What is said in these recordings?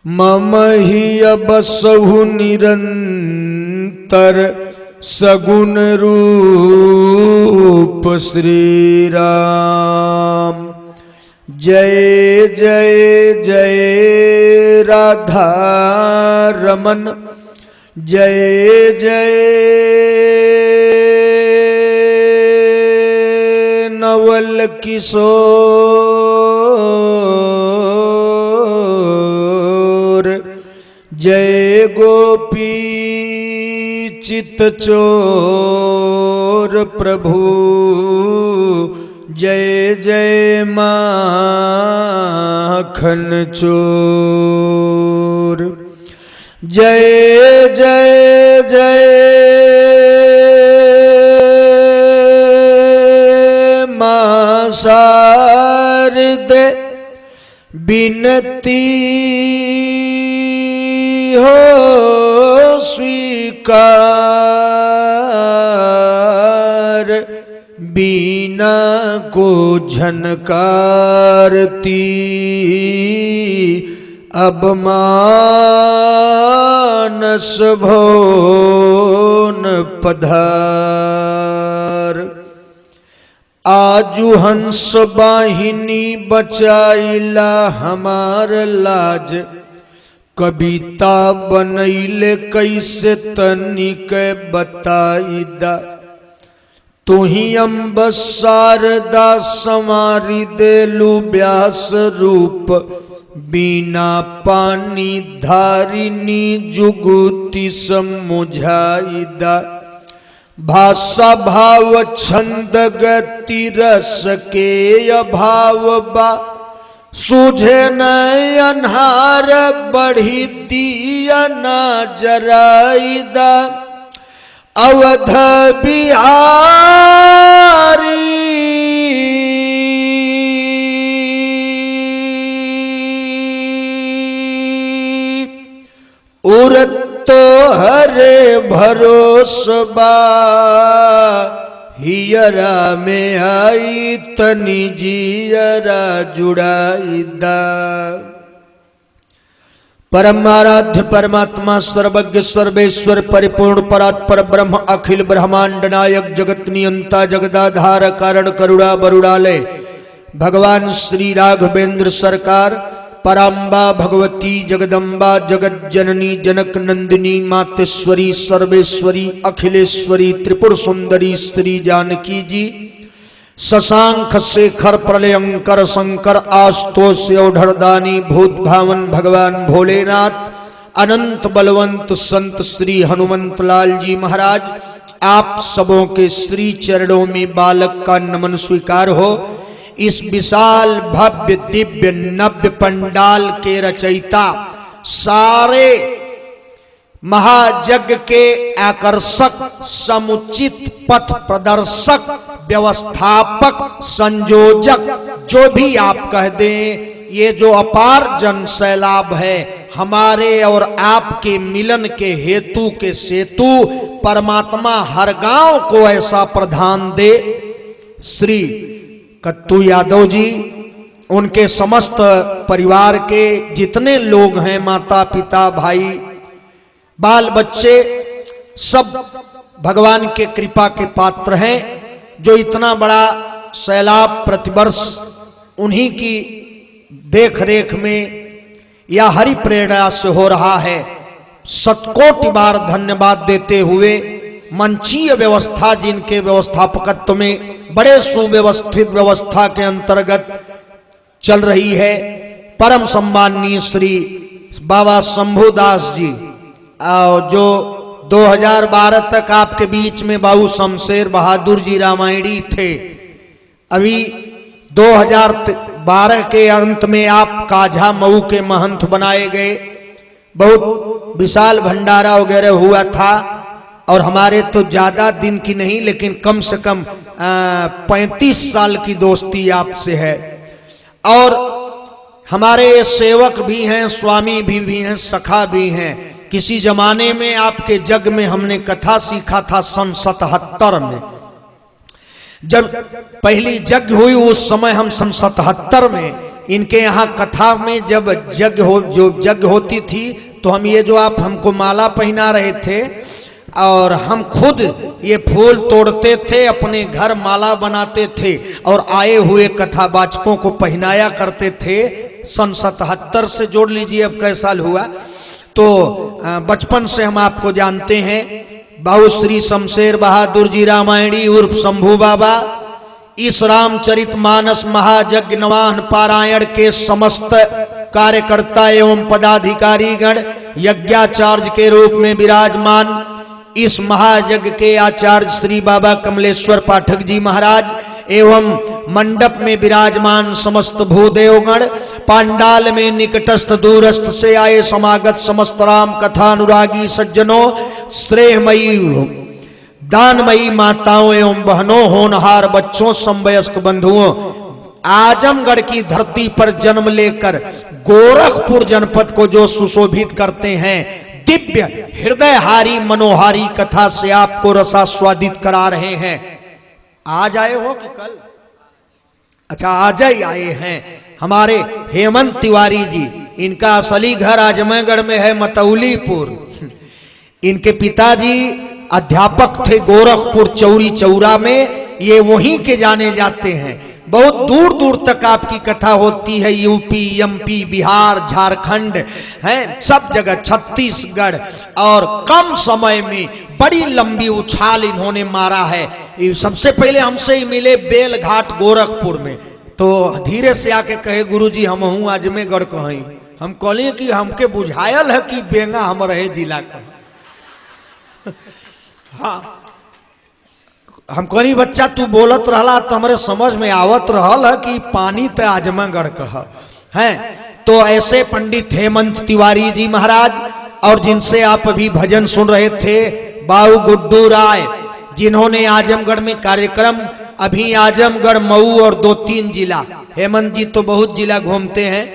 मम ही बसहु निरंतर सगुण रूप श्री राम। जय जय जय राधा रमन, जय जय नवल किशोर, जय गोपी चित चोर प्रभु, जय जय माखन चोर। जय जय जय मां शारदे, बिनती हो स्वीकार, बीना को झनकारती अब मानस भोन पधार। आजु हंस वाहिनी बचाइला हमार लाज, कविता बनैले कैसे तनिक बताइदा। तुही अम्ब शारदा संवारी देलु व्यास रूप, बिना पानी धारिणी जुगुति समुझाइदा। भाषा भाव छंद गति रस के अभाव बा, सूझे न अन्हार बढ़ी दिया न जराइदा। अवध बिहारी उरत तो हरे भरोसबा, हियरा में आई तनी जियरा जुड़ाइदा। परम आराध्य परमात्मा सर्वज्ञ सर्वेश्वर परिपूर्ण परात्पर ब्रह्म अखिल ब्रह्मांड नायक जगत नियंता जगदाधार कारण करुणा बरुड़ालय भगवान श्री राघवेंद्र सरकार, पराम्बा भगवती जगदम्बा जगत जननी जनक नंदिनी मातेश्वरी सर्वेश्वरी अखिलेश्वरी त्रिपुर सुंदरी स्त्री जानकी जी, शशांक शेखर प्रलयंकर शंकर आशुतोष औढ़दानी भूत भावन भगवान भोलेनाथ, अनंत बलवंत संत श्री हनुमंत लाल जी महाराज, आप सबों के श्री चरणों में बालक का नमन स्वीकार हो। इस विशाल भव्य दिव्य नव्य पंडाल के रचयिता, सारे महायज्ञ के आकर्षक समुचित पथ प्रदर्शक व्यवस्थापक संयोजक, जो भी आप कह दें, ये जो अपार जन सैलाब है हमारे और आपके मिलन के हेतु के सेतु, परमात्मा हर गांव को ऐसा प्रधान दे। श्री कत्तू यादव जी, उनके समस्त परिवार के जितने लोग हैं, माता पिता भाई बाल बच्चे, सब भगवान के कृपा के पात्र हैं। जो इतना बड़ा सैलाब प्रतिवर्ष उन्हीं की देख रेख में या हरि प्रेरणा से हो रहा है। शतकोटि बार धन्यवाद देते हुए मंचीय व्यवस्था जिनके व्यवस्थापकत्व में बड़े सुव्यवस्थित व्यवस्था के अंतर्गत चल रही है, परम सम्माननीय श्री बाबा शंभुदास जी, जो 2012 तक आपके बीच में बाबू शमशेर बहादुर जी रामायणी थे। अभी 2012 के अंत में आप काझा मऊ के महंत बनाए गए। बहुत विशाल भंडारा वगैरह हुआ था और हमारे तो ज्यादा दिन की नहीं लेकिन कम से कम 35 साल की दोस्ती आपसे है। और हमारे सेवक भी हैं, स्वामी भी हैं, सखा भी हैं। किसी जमाने में आपके जग में हमने कथा सीखा था सन 77 में। जब पहली यज्ञ हुई उस समय हम सन 77 में इनके यहाँ कथा में जब यज्ञ होती थी तो हम ये जो आप हमको माला पहना रहे थे और हम खुद ये फूल तोड़ते थे, अपने घर माला बनाते थे और आए हुए कथावाचकों को पहनाया करते थे। सन 77 से जोड़ लीजिए अब कई साल हुआ। तो बचपन से हम आपको जानते हैं। बाबू श्री शमशेर बहादुर जी रामायणी उर्फ शंभू बाबा इस रामचरित मानस महायज्ञ नवाहन पारायण के समस्त कार्यकर्ता एवं पदाधिकारी गण यज्ञाचार्य के रूप में विराजमान इस महायज्ञ के आचार्य श्री बाबा कमलेश्वर पाठक जी महाराज एवं मंडप में विराजमान समस्त भूदेवगण, पांडाल में निकटस्थ दूरस्थ से आए समागत समस्त राम कथा अनुरागी सज्जनों, श्रेयमयी दानमयी माताओं एवं बहनों, होनहार बच्चों, समवयस्क बंधुओं, आजमगढ़ की धरती पर जन्म लेकर गोरखपुर जनपद को जो सुशोभित करते हैं, दिव्य हृदयहारी मनोहारी कथा से आपको रसास्वादित करा रहे हैं। आज आए हो कि कल? अच्छा, आज ही आए हैं। हमारे हेमंत तिवारी जी, इनका असली घर आजमगढ़ में है मतौलीपुर। इनके पिताजी अध्यापक थे गोरखपुर चौरी चौरा में, ये वहीं के जाने जाते हैं। बहुत दूर दूर तक आपकी कथा होती है, यूपी, एमपी, बिहार, झारखंड है, सब जगह, छत्तीसगढ़, और कम समय में बड़ी लंबी उछाल इन्होंने मारा है। सबसे पहले हमसे ही मिले बेलघाट गोरखपुर में, तो धीरे से आके कहे गुरुजी हम हूँ आजमगढ़ कहीं। हम कहलिए कि हमके बुझायल है कि बेंगा हम रहे जिला का। हाँ, हम कहनी बच्चा तू बोलत रहला तो हमारे समझ में आवत रहल है कि पानी तो आजमगढ़ कहा है। तो ऐसे पंडित हेमंत तिवारी जी महाराज, और जिनसे आप अभी भजन सुन रहे थे बाबू गुड्डू राय, जिन्होंने आजमगढ़ में कार्यक्रम, अभी आजमगढ़, मऊ और 2-3 जिला, हेमंत जी तो बहुत जिला घूमते हैं।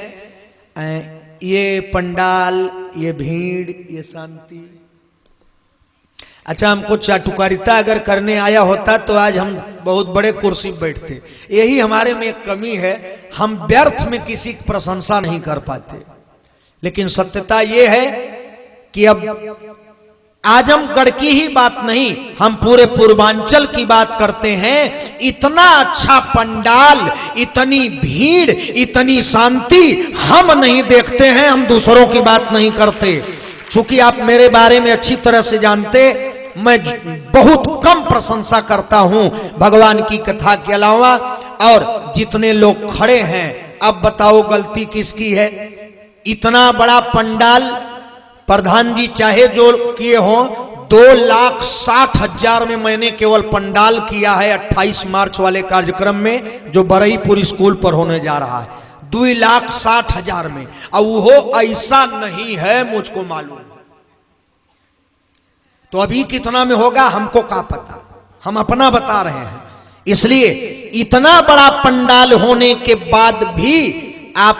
ये पंडाल, ये भीड़, ये शांति। अच्छा, हमको चाटुकारिता अगर करने आया होता तो आज हम बहुत बड़े कुर्सी पर बैठते। यही हमारे में एक कमी है, हम व्यर्थ में किसी की प्रशंसा नहीं कर पाते। लेकिन सत्यता ये है कि अब आजमगढ़ की ही बात नहीं, हम पूरे पूर्वांचल की बात करते हैं। इतना अच्छा पंडाल, इतनी भीड़, इतनी शांति हम नहीं देखते हैं, हम दूसरों की बात नहीं करते। चूंकि आप मेरे बारे में अच्छी तरह से जानते, मैं बहुत कम प्रशंसा करता हूं भगवान की कथा के अलावा। और जितने लोग खड़े हैं, अब बताओ गलती किसकी है? इतना बड़ा पंडाल प्रधान जी चाहे जो किए हो, 2,60,000 में मैंने केवल पंडाल किया है 28 मार्च वाले कार्यक्रम में जो बरईपुर स्कूल पर होने जा रहा है। 2,60,000 में, और वो ऐसा नहीं है, मुझको मालूम। तो अभी कितना में होगा हमको क्या पता, हम अपना बता रहे हैं। इसलिए इतना बड़ा पंडाल होने के बाद भी आप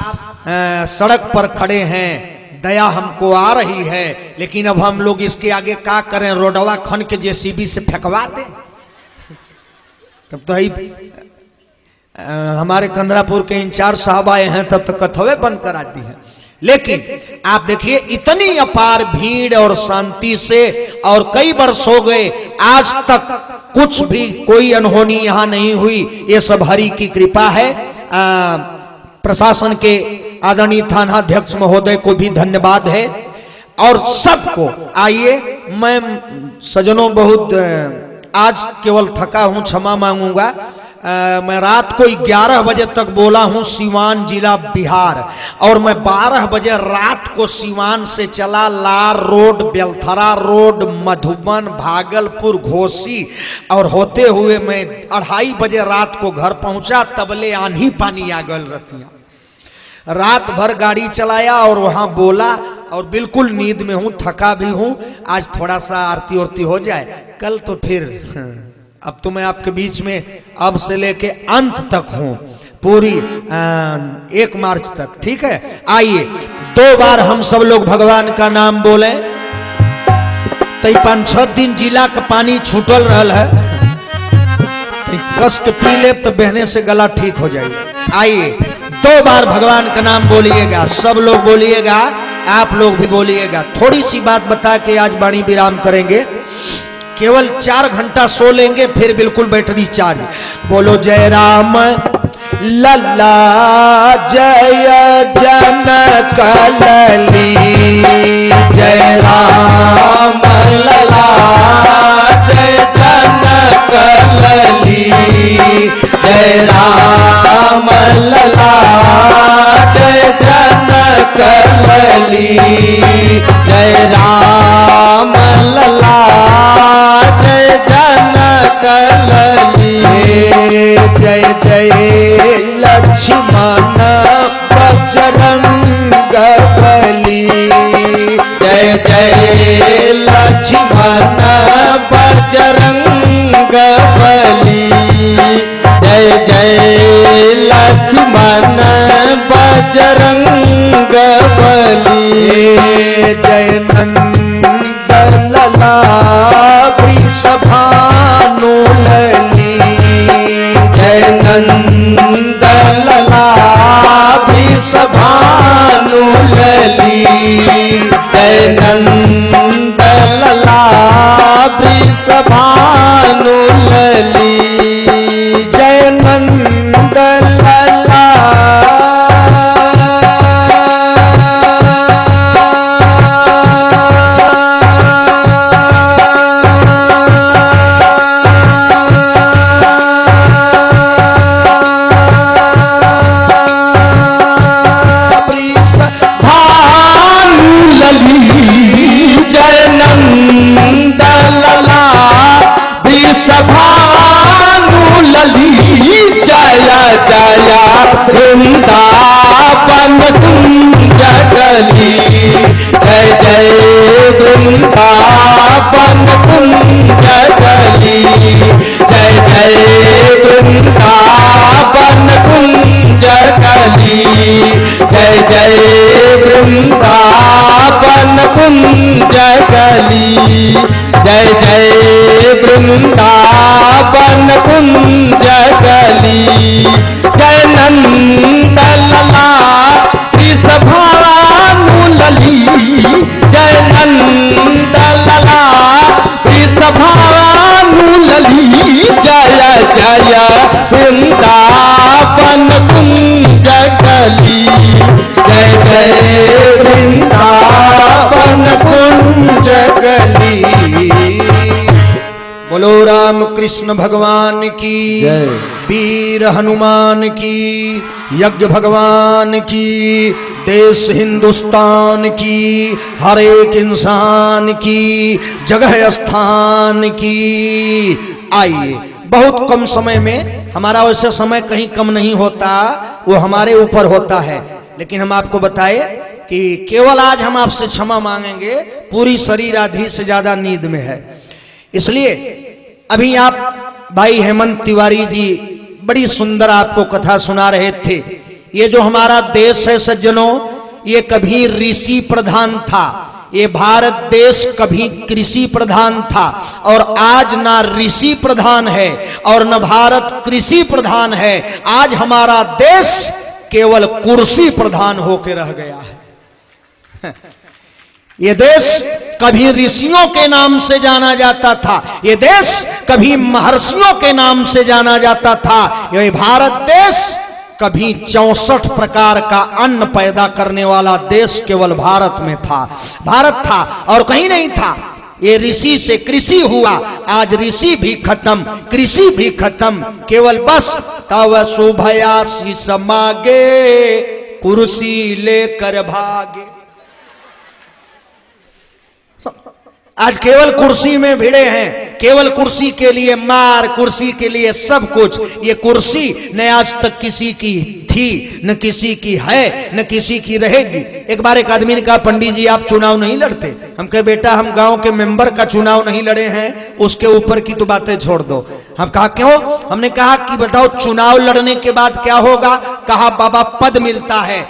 सड़क पर खड़े हैं, दया हमको आ रही है। लेकिन अब हम लोग इसके आगे क्या करें? रोडवा खन के जेसीबी से फेंकवा दें? तब तो ही हमारे कंदरापुर के इंचार्ज साहब आए हैं, तब तो कथवे बंद करा दी है। लेकिन आप देखिए, इतनी अपार भीड़ और शांति से, और कई वर्ष हो गए आज तक कुछ भी कोई अनहोनी यहां नहीं हुई। ये सब हरि की कृपा है। प्रशासन के आदरणीय थानाध्यक्ष महोदय को भी धन्यवाद है, और सबको। आइए, मैं सजनों बहुत आज केवल थका हूं, क्षमा मांगूंगा। मैं रात को 11 बजे तक बोला हूं सीवान जिला बिहार, और मैं 12 बजे रात को सीवान से चला लार रोड, बेलथरा रोड, मधुबन, भागलपुर, घोसी, और होते हुए मैं 2:30 बजे रात को घर पहुंचा। तबले आंधी पानी आ गल रतिया, रात भर गाड़ी चलाया और वहां बोला, और बिल्कुल नींद में हूं, थका भी हूं। आज थोड़ा सा आरती उरती हो जाए, कल तो फिर अब तो मैं आपके बीच में अब से लेके अंत तक हूं, पूरी 1 मार्च तक, ठीक है। आइए 2 बार हम सब लोग भगवान का नाम बोले। तो 5-6 दिन जिला का पानी छूटल रहल है, तो कस के पी ले तो बहने से गला ठीक हो जाएगा। आइए 2 बार भगवान का नाम बोलिएगा, सब लोग बोलिएगा, आप लोग भी बोलिएगा। थोड़ी सी बात बता के आज वाणी विराम करेंगे। केवल 4 घंटा सो लेंगे, फिर बिल्कुल बैटरी चार्ज। बोलो जय राम लल्ला जय जनक लली, जय राम लल्ला जय जनक लली, जय राम लल्ला जय जनक लली, जय राम लल्ला जय जनक लली। जय जय लक्ष्मण बजरंग बली, जय जय लक्ष्मण बजरंग बली, जय जय लक्ष्मण बजरंग बली। जय नंद लला वृषभानु लली, जय नंद लला वृषभानु लली, जय नंद लला वृषभानु लली, जय नंद लला वृंदावन कुंज गली, जय जय वृंदावन कुंज गली, जय जय वृंदावन कुंज गली, जय जय वृंदावन कुंज गली, जय जय वृंदावन कुंज गली, जय नंद लला वृषभानु लली, जय नंद लला वृषभानु लली, जय जय वृंदावन कुंज गली, जय जय वृंदावन कुंज गली। बोलो राम कृष्ण भगवान की, वीर हनुमान की, यज्ञ भगवान की, देश हिंदुस्तान की, हर एक इंसान की, जगह स्थान की। आइए, बहुत कम समय में, हमारा वैसे समय कहीं कम नहीं होता, वो हमारे ऊपर होता है, लेकिन हम आपको बताए कि केवल आज हम आपसे क्षमा मांगेंगे, पूरी शरीर आधी से ज्यादा नींद में है। इसलिए अभी आप भाई हेमंत तिवारी जी बड़ी सुंदर आपको कथा सुना रहे थे। ये जो हमारा देश है सज्जनों, ये कभी ऋषि प्रधान था, ये भारत देश कभी कृषि प्रधान था, और आज ना ऋषि प्रधान है और न भारत कृषि प्रधान है। आज हमारा देश केवल कुर्सी प्रधान होकर रह गया है। ये देश कभी ऋषियों के नाम से जाना जाता था, ये देश कभी महर्षियों के नाम से जाना जाता था। ये भारत देश कभी 64 प्रकार का अन्न पैदा करने वाला देश केवल भारत में था, भारत था और कहीं नहीं था। ये ऋषि से कृषि हुआ, आज ऋषि भी खत्म, कृषि भी खत्म, केवल बस तव शुभयासी समागे कुर्सी लेकर भागे। आज केवल कुर्सी में भिड़े हैं, केवल कुर्सी के लिए मार, कुर्सी के लिए सब कुछ। ये कुर्सी न आज तक किसी की थी, न किसी की है, न किसी की रहेगी। एक बार एक आदमी ने कहा, पंडित जी आप चुनाव नहीं लड़ते? हम कहे बेटा हम गांव के मेंबर का चुनाव नहीं लड़े हैं, उसके ऊपर की तो बातें छोड़ दो। हम कहा क्यों? हमने कहा कि बताओ चुनाव लड़ने के बाद क्या होगा? कहा बाबा पद मिलता है,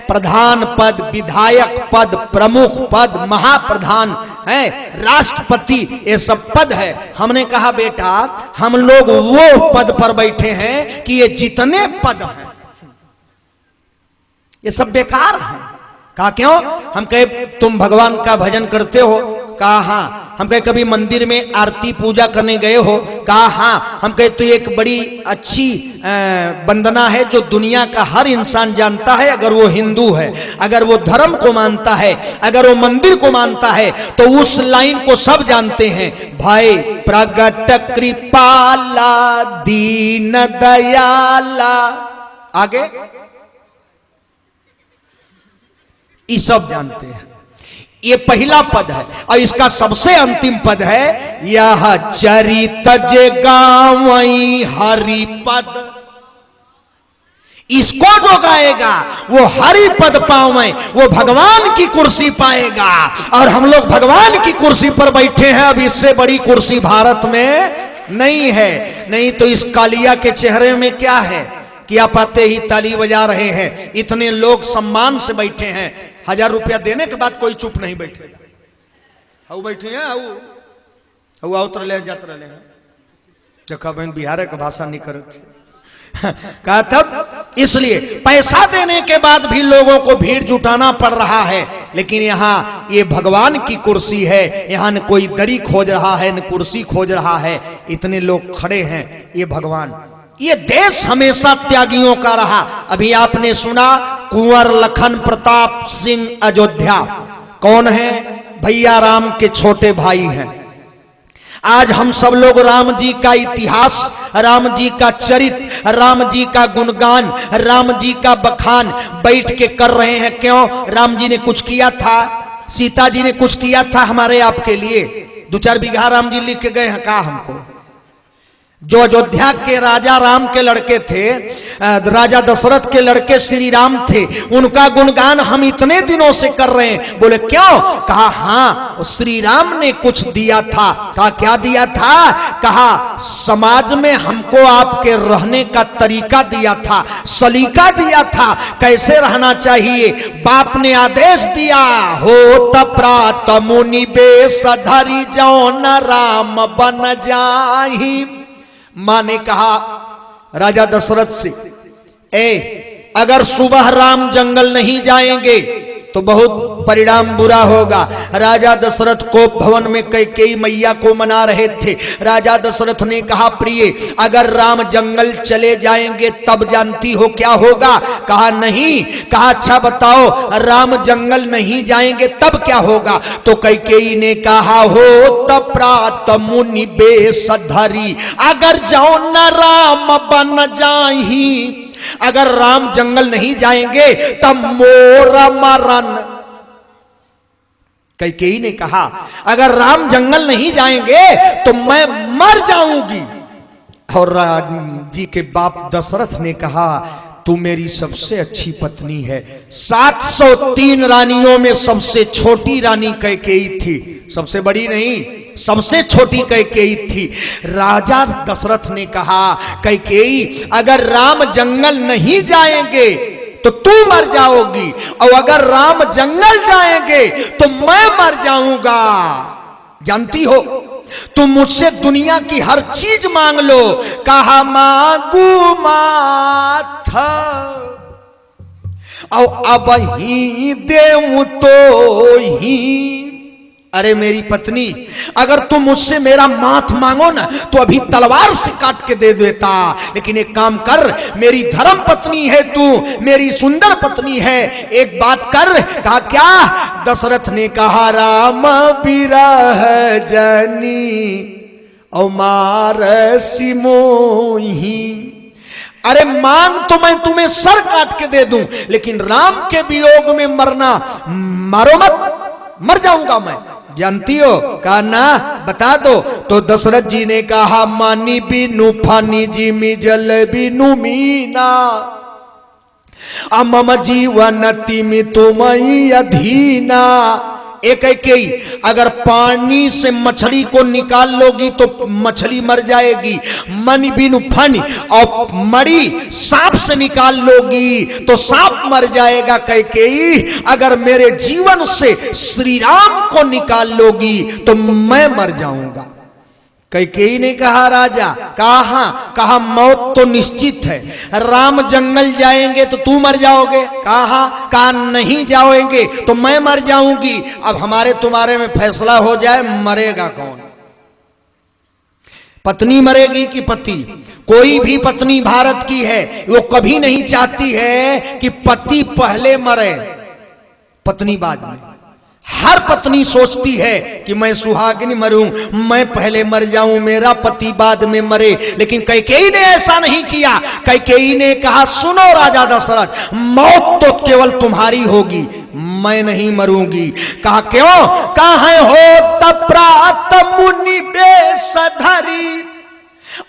प्रधान पद, विधायक पद, प्रमुख पद, महाप्रधान, है, राष्ट्रपति, ये सब पद है। हमने कहा बेटा हम लोग वो पद पर बैठे हैं कि ये जितने पद हैं ये सब बेकार है। कहा क्यों? हम कहे तुम भगवान का भजन करते हो? कहा हाँ। हम कहे कभी मंदिर में आरती पूजा करने गए हो? कहा हाँ। हम कहे तो एक बड़ी अच्छी वंदना है जो दुनिया का हर इंसान जानता है, अगर वो हिंदू है, अगर वो धर्म को मानता है, अगर वो मंदिर को मानता है, तो उस लाइन को सब जानते हैं, भाई प्रगट कृपाला दीन दयाला। आगे ये सब जानते हैं। ये पहला पद है और इसका सबसे अंतिम पद है, यह चरित जे गावई हरि पद। इसको जो गाएगा वो हरि पद पावे, वो भगवान की कुर्सी पाएगा। और हम लोग भगवान की कुर्सी पर बैठे हैं। अब इससे बड़ी कुर्सी भारत में नहीं है। नहीं तो इस कालिया के चेहरे में क्या है कि आप आते ही ताली बजा रहे हैं, इतने लोग सम्मान से बैठे हैं, 1000 रुपया देने के बाद कोई चुप नहीं बैठेगा। हाउ बैठे हैं, हाउ आओ तरले जात रहे हैं। चखा बहन बिहार का भाषा नहीं करते कहा तब। इसलिए पैसा देने के बाद भी लोगों को भीड़ जुटाना पड़ रहा है। लेकिन यहाँ ये भगवान की कुर्सी है, यहाँ न कोई दरी खोज रहा है न कुर्सी खोज रहा है, इतने लोग खड़े हैं, ये भगवान। ये देश हमेशा त्यागियों का रहा। अभी आपने सुना कुंवर लखन प्रताप सिंह अयोध्या कौन है? भैया राम के छोटे भाई हैं। आज हम सब लोग राम जी का इतिहास, राम जी का चरित्र, राम जी का गुणगान, राम जी का बखान बैठ के कर रहे हैं। क्यों? राम जी ने कुछ किया था? सीता जी ने कुछ किया था हमारे आपके लिए? 2-4 बीघा राम जी लिख के गए हैं कहा हमको? जो अयोध्या के राजा राम के लड़के थे, राजा दशरथ के लड़के श्री राम थे, उनका गुणगान हम इतने दिनों से कर रहे हैं। बोले क्यों? कहा हाँ श्री राम ने कुछ दिया था। कहा क्या दिया था? कहा समाज में हमको आपके रहने का तरीका दिया था, सलीका दिया था, कैसे रहना चाहिए। बाप ने आदेश दिया, हो तप्रात मुनि बेश धरि जौन राम बन जाहि। मां ने कहा राजा दशरथ से, अगर सुबह राम जंगल नहीं जाएंगे तो बहुत परिणाम बुरा होगा। राजा दशरथ को भवन में कैकेयी मैया को मना रहे थे। राजा दशरथ ने कहा प्रिय अगर राम जंगल चले जाएंगे तब जानती हो क्या होगा? कहा नहीं। कहा अच्छा बताओ, राम जंगल नहीं जाएंगे तब क्या होगा? तो कैकेयी ने कहा हो तप्रात मुनि बेश धरि, अगर जाओ न राम बन जाहि। अगर राम जंगल नहीं जाएंगे तब मोरा मरण। कैकेयी ने कहा अगर राम जंगल नहीं जाएंगे तो मैं मर जाऊंगी। और राम जी के बाप दशरथ ने कहा तू मेरी सबसे अच्छी पत्नी है। 703 रानियों में सबसे छोटी रानी कैकेयी थी, सबसे बड़ी नहीं, सबसे छोटी कैकेयी थी। राजा दशरथ ने कहा कैकेयी अगर राम जंगल नहीं जाएंगे तो तू मर जाओगी, और अगर राम जंगल जाएंगे तो मैं मर जाऊंगा। जानती हो तुम मुझसे दुनिया की हर चीज मांग लो, कहा मांगू माथा और अब ही देऊं तो ही। अरे मेरी पत्नी अगर तुम मुझसे मेरा माथ मांगो ना तो अभी तलवार से काट के दे देता, लेकिन एक काम कर, मेरी धर्म पत्नी है तू, मेरी सुंदर पत्नी है, एक बात कर। कहा क्या? दशरथ ने कहा राम बिरह जनी और मार सिमोही। अरे मांग तो मैं तुम्हें सर काट के दे दूं, लेकिन राम के वियोग में मरना, मारो मत, मर जाऊंगा मैं। जानती हो? कहा ना, बता दो। तो दशरथ जी ने कहा मानी बिनु फानी जिमी जल बिनु मीना, मम जीवन तिमि तुमई अधीना। एक अगर पानी से मछली को निकाल लोगी तो मछली मर जाएगी। मनी बिनु फनी, और मरी सांप से निकाल लोगी तो सांप मर जाएगा कैकेयी, अगर मेरे जीवन से श्री राम को निकाल लोगी तो मैं मर जाऊंगा। कैकेयी ने कहा राजा, कहा मौत तो निश्चित है, राम जंगल जाएंगे तो तू मर जाओगे, कहा नहीं जाओगे तो मैं मर जाऊंगी। अब हमारे तुम्हारे में फैसला हो जाए, मरेगा कौन? पत्नी मरेगी कि पति? कोई भी पत्नी भारत की है वो कभी नहीं चाहती है कि पति पहले मरे, पत्नी बाद में। हर पत्नी सोचती है कि मैं सुहागिन मरूं, मैं पहले मर जाऊं, मेरा पति बाद में मरे। लेकिन कैकेयी ने ऐसा नहीं किया। कैकेयी ने कहा, सुनो राजा दशरथ, मौत तो केवल तुम्हारी होगी, मैं नहीं मरूंगी। कहा क्यों? कहा हो तप्रात मुनि बेश धरी,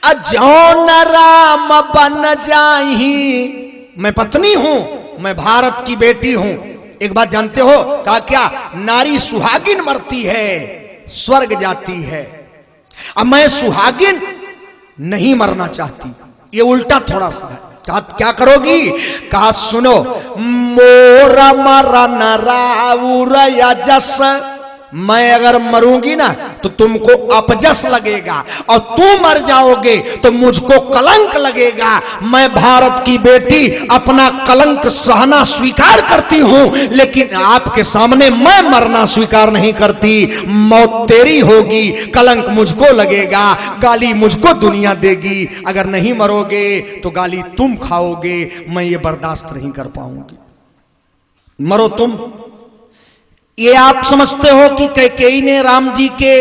अजौन राम बन जाही। मैं पत्नी हूं, मैं भारत की बेटी हूं। एक बात जानते हो? कहा क्या? नारी सुहागिन मरती है, स्वर्ग जाती है। अब मैं सुहागिन नहीं मरना चाहती, ये उल्टा थोड़ा सा है। कहा क्या करोगी? कहा सुनो, मोरा मरन राउर यजस, मैं अगर मरूंगी ना तो तुमको अपजस लगेगा, और तू मर जाओगे तो मुझको कलंक लगेगा। मैं भारत की बेटी अपना कलंक सहना स्वीकार करती हूं, लेकिन आपके सामने मैं मरना स्वीकार नहीं करती। मौत तेरी होगी, कलंक मुझको लगेगा, गाली मुझको दुनिया देगी। अगर नहीं मरोगे तो गाली तुम खाओगे, मैं ये बर्दाश्त नहीं कर पाऊंगी। मरो तुम। ये आप समझते हो कि कैकेयी ने राम जी के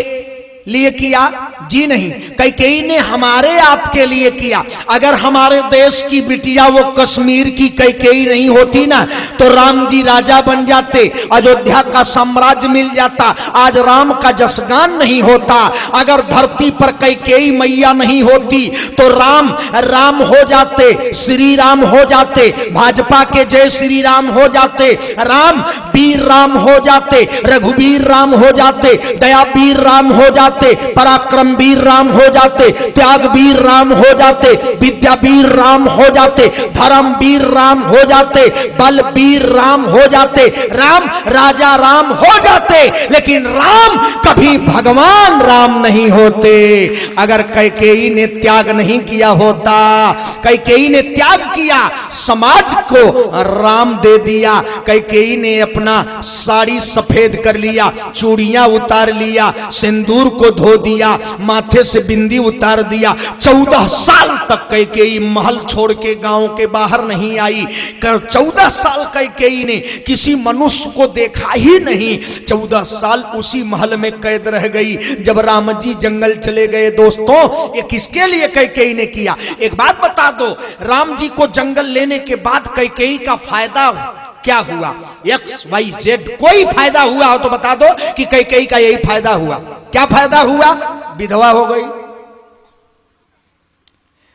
लिए किया? जी नहीं, कैकेयी ने हमारे आपके लिए किया। अगर हमारे देश की बिटिया वो कश्मीर की कैकेयी नहीं होती ना तो राम जी राजा बन जाते, अयोध्या का साम्राज्य मिल जाता, आज राम का जसगान नहीं होता। अगर धरती पर कैकेयी मैया नहीं होती तो राम हो जाते, श्री राम हो जाते, भाजपा के जय श्री राम हो जाते, राम वीर राम हो जाते, रघुवीर राम हो जाते, दयावीर राम हो जाते, पराक्रम वीर राम हो जाते, त्याग वीर राम हो जाते, विद्या वीर राम हो जाते, धर्म वीर राम हो जाते, बल वीर राम हो जाते, राम राजा राम हो जाते। लेकिन राम कभी भगवान राम नहीं होते। अगर कैकेयी ने त्याग नहीं किया होता, कैकेयी ने त्याग किया, समाज को राम दे दिया। कैकेयी ने अपना साड़ी सफेद कर लिया, चूड़ियां उतार लिया, सिंदूर को धो दिया, माथे से बिंदी उतार दिया। 14 साल तक कैकेयी महल छोड़ के गांव के बाहर नहीं आई। 14 साल कैकेयी ने किसी मनुष्य को देखा ही नहीं। 14 साल उसी महल में कैद रह गई। जब राम जी जंगल चले गए, दोस्तों ये किसके लिए कैकेयी ने किया? एक बात बता दो, राम जी को जंगल लेने के बाद कैकेयी का फायदा क्या हुआ? XYZ कोई फायदा हुआ हो तो बता दो कि कैकेयी का यही फायदा हुआ। क्या फायदा हुआ? विधवा हो गई,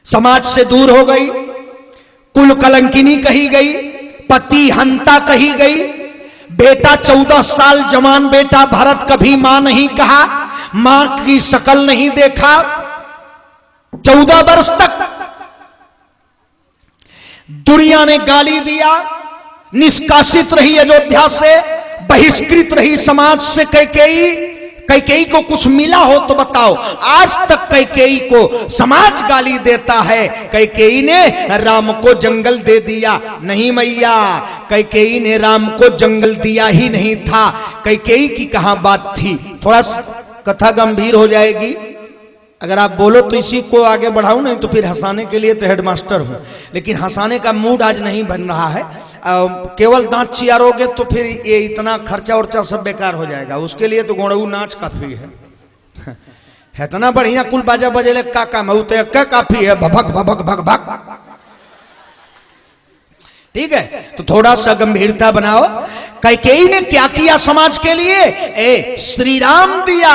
समाज से दूर हो गई, कुल कलंकिनी कही गई, पति हंता कही गई। बेटा 14 साल जवान बेटा भरत कभी मां नहीं कहा, मां की शक्ल नहीं देखा। 14 वर्ष तक दुनिया ने गाली दिया, निष्कासित रही अयोध्या से, बहिष्कृत रही समाज से कैकेयी को कुछ मिला हो तो बताओ? आज तक कैकेयी को समाज गाली देता है। कैकेयी ने राम को जंगल दे दिया। नहीं मैया, कैकेयी ने राम को जंगल दिया ही नहीं था। कैकेयी की कहां बात थी? थोड़ा कथा गंभीर हो जाएगी अगर आप बोलो तो इसी को आगे बढ़ाऊं, नहीं तो फिर हंसाने के लिए तो हेडमास्टर हूं, लेकिन हंसाने का मूड आज नहीं बन रहा है। केवल दांत चियारोगे तो फिर ये इतना खर्चा उर्चा सब बेकार हो जाएगा। उसके लिए तो गोड़ऊ नाच काफी है। इतना बढ़िया कुल बाजा बजेले का मऊते काफी है, भभक भभक भक भक। ठीक है, तो थोड़ा सा गंभीरता बनाओ। कैकेयी ने क्या किया समाज के लिए? श्री राम दिया।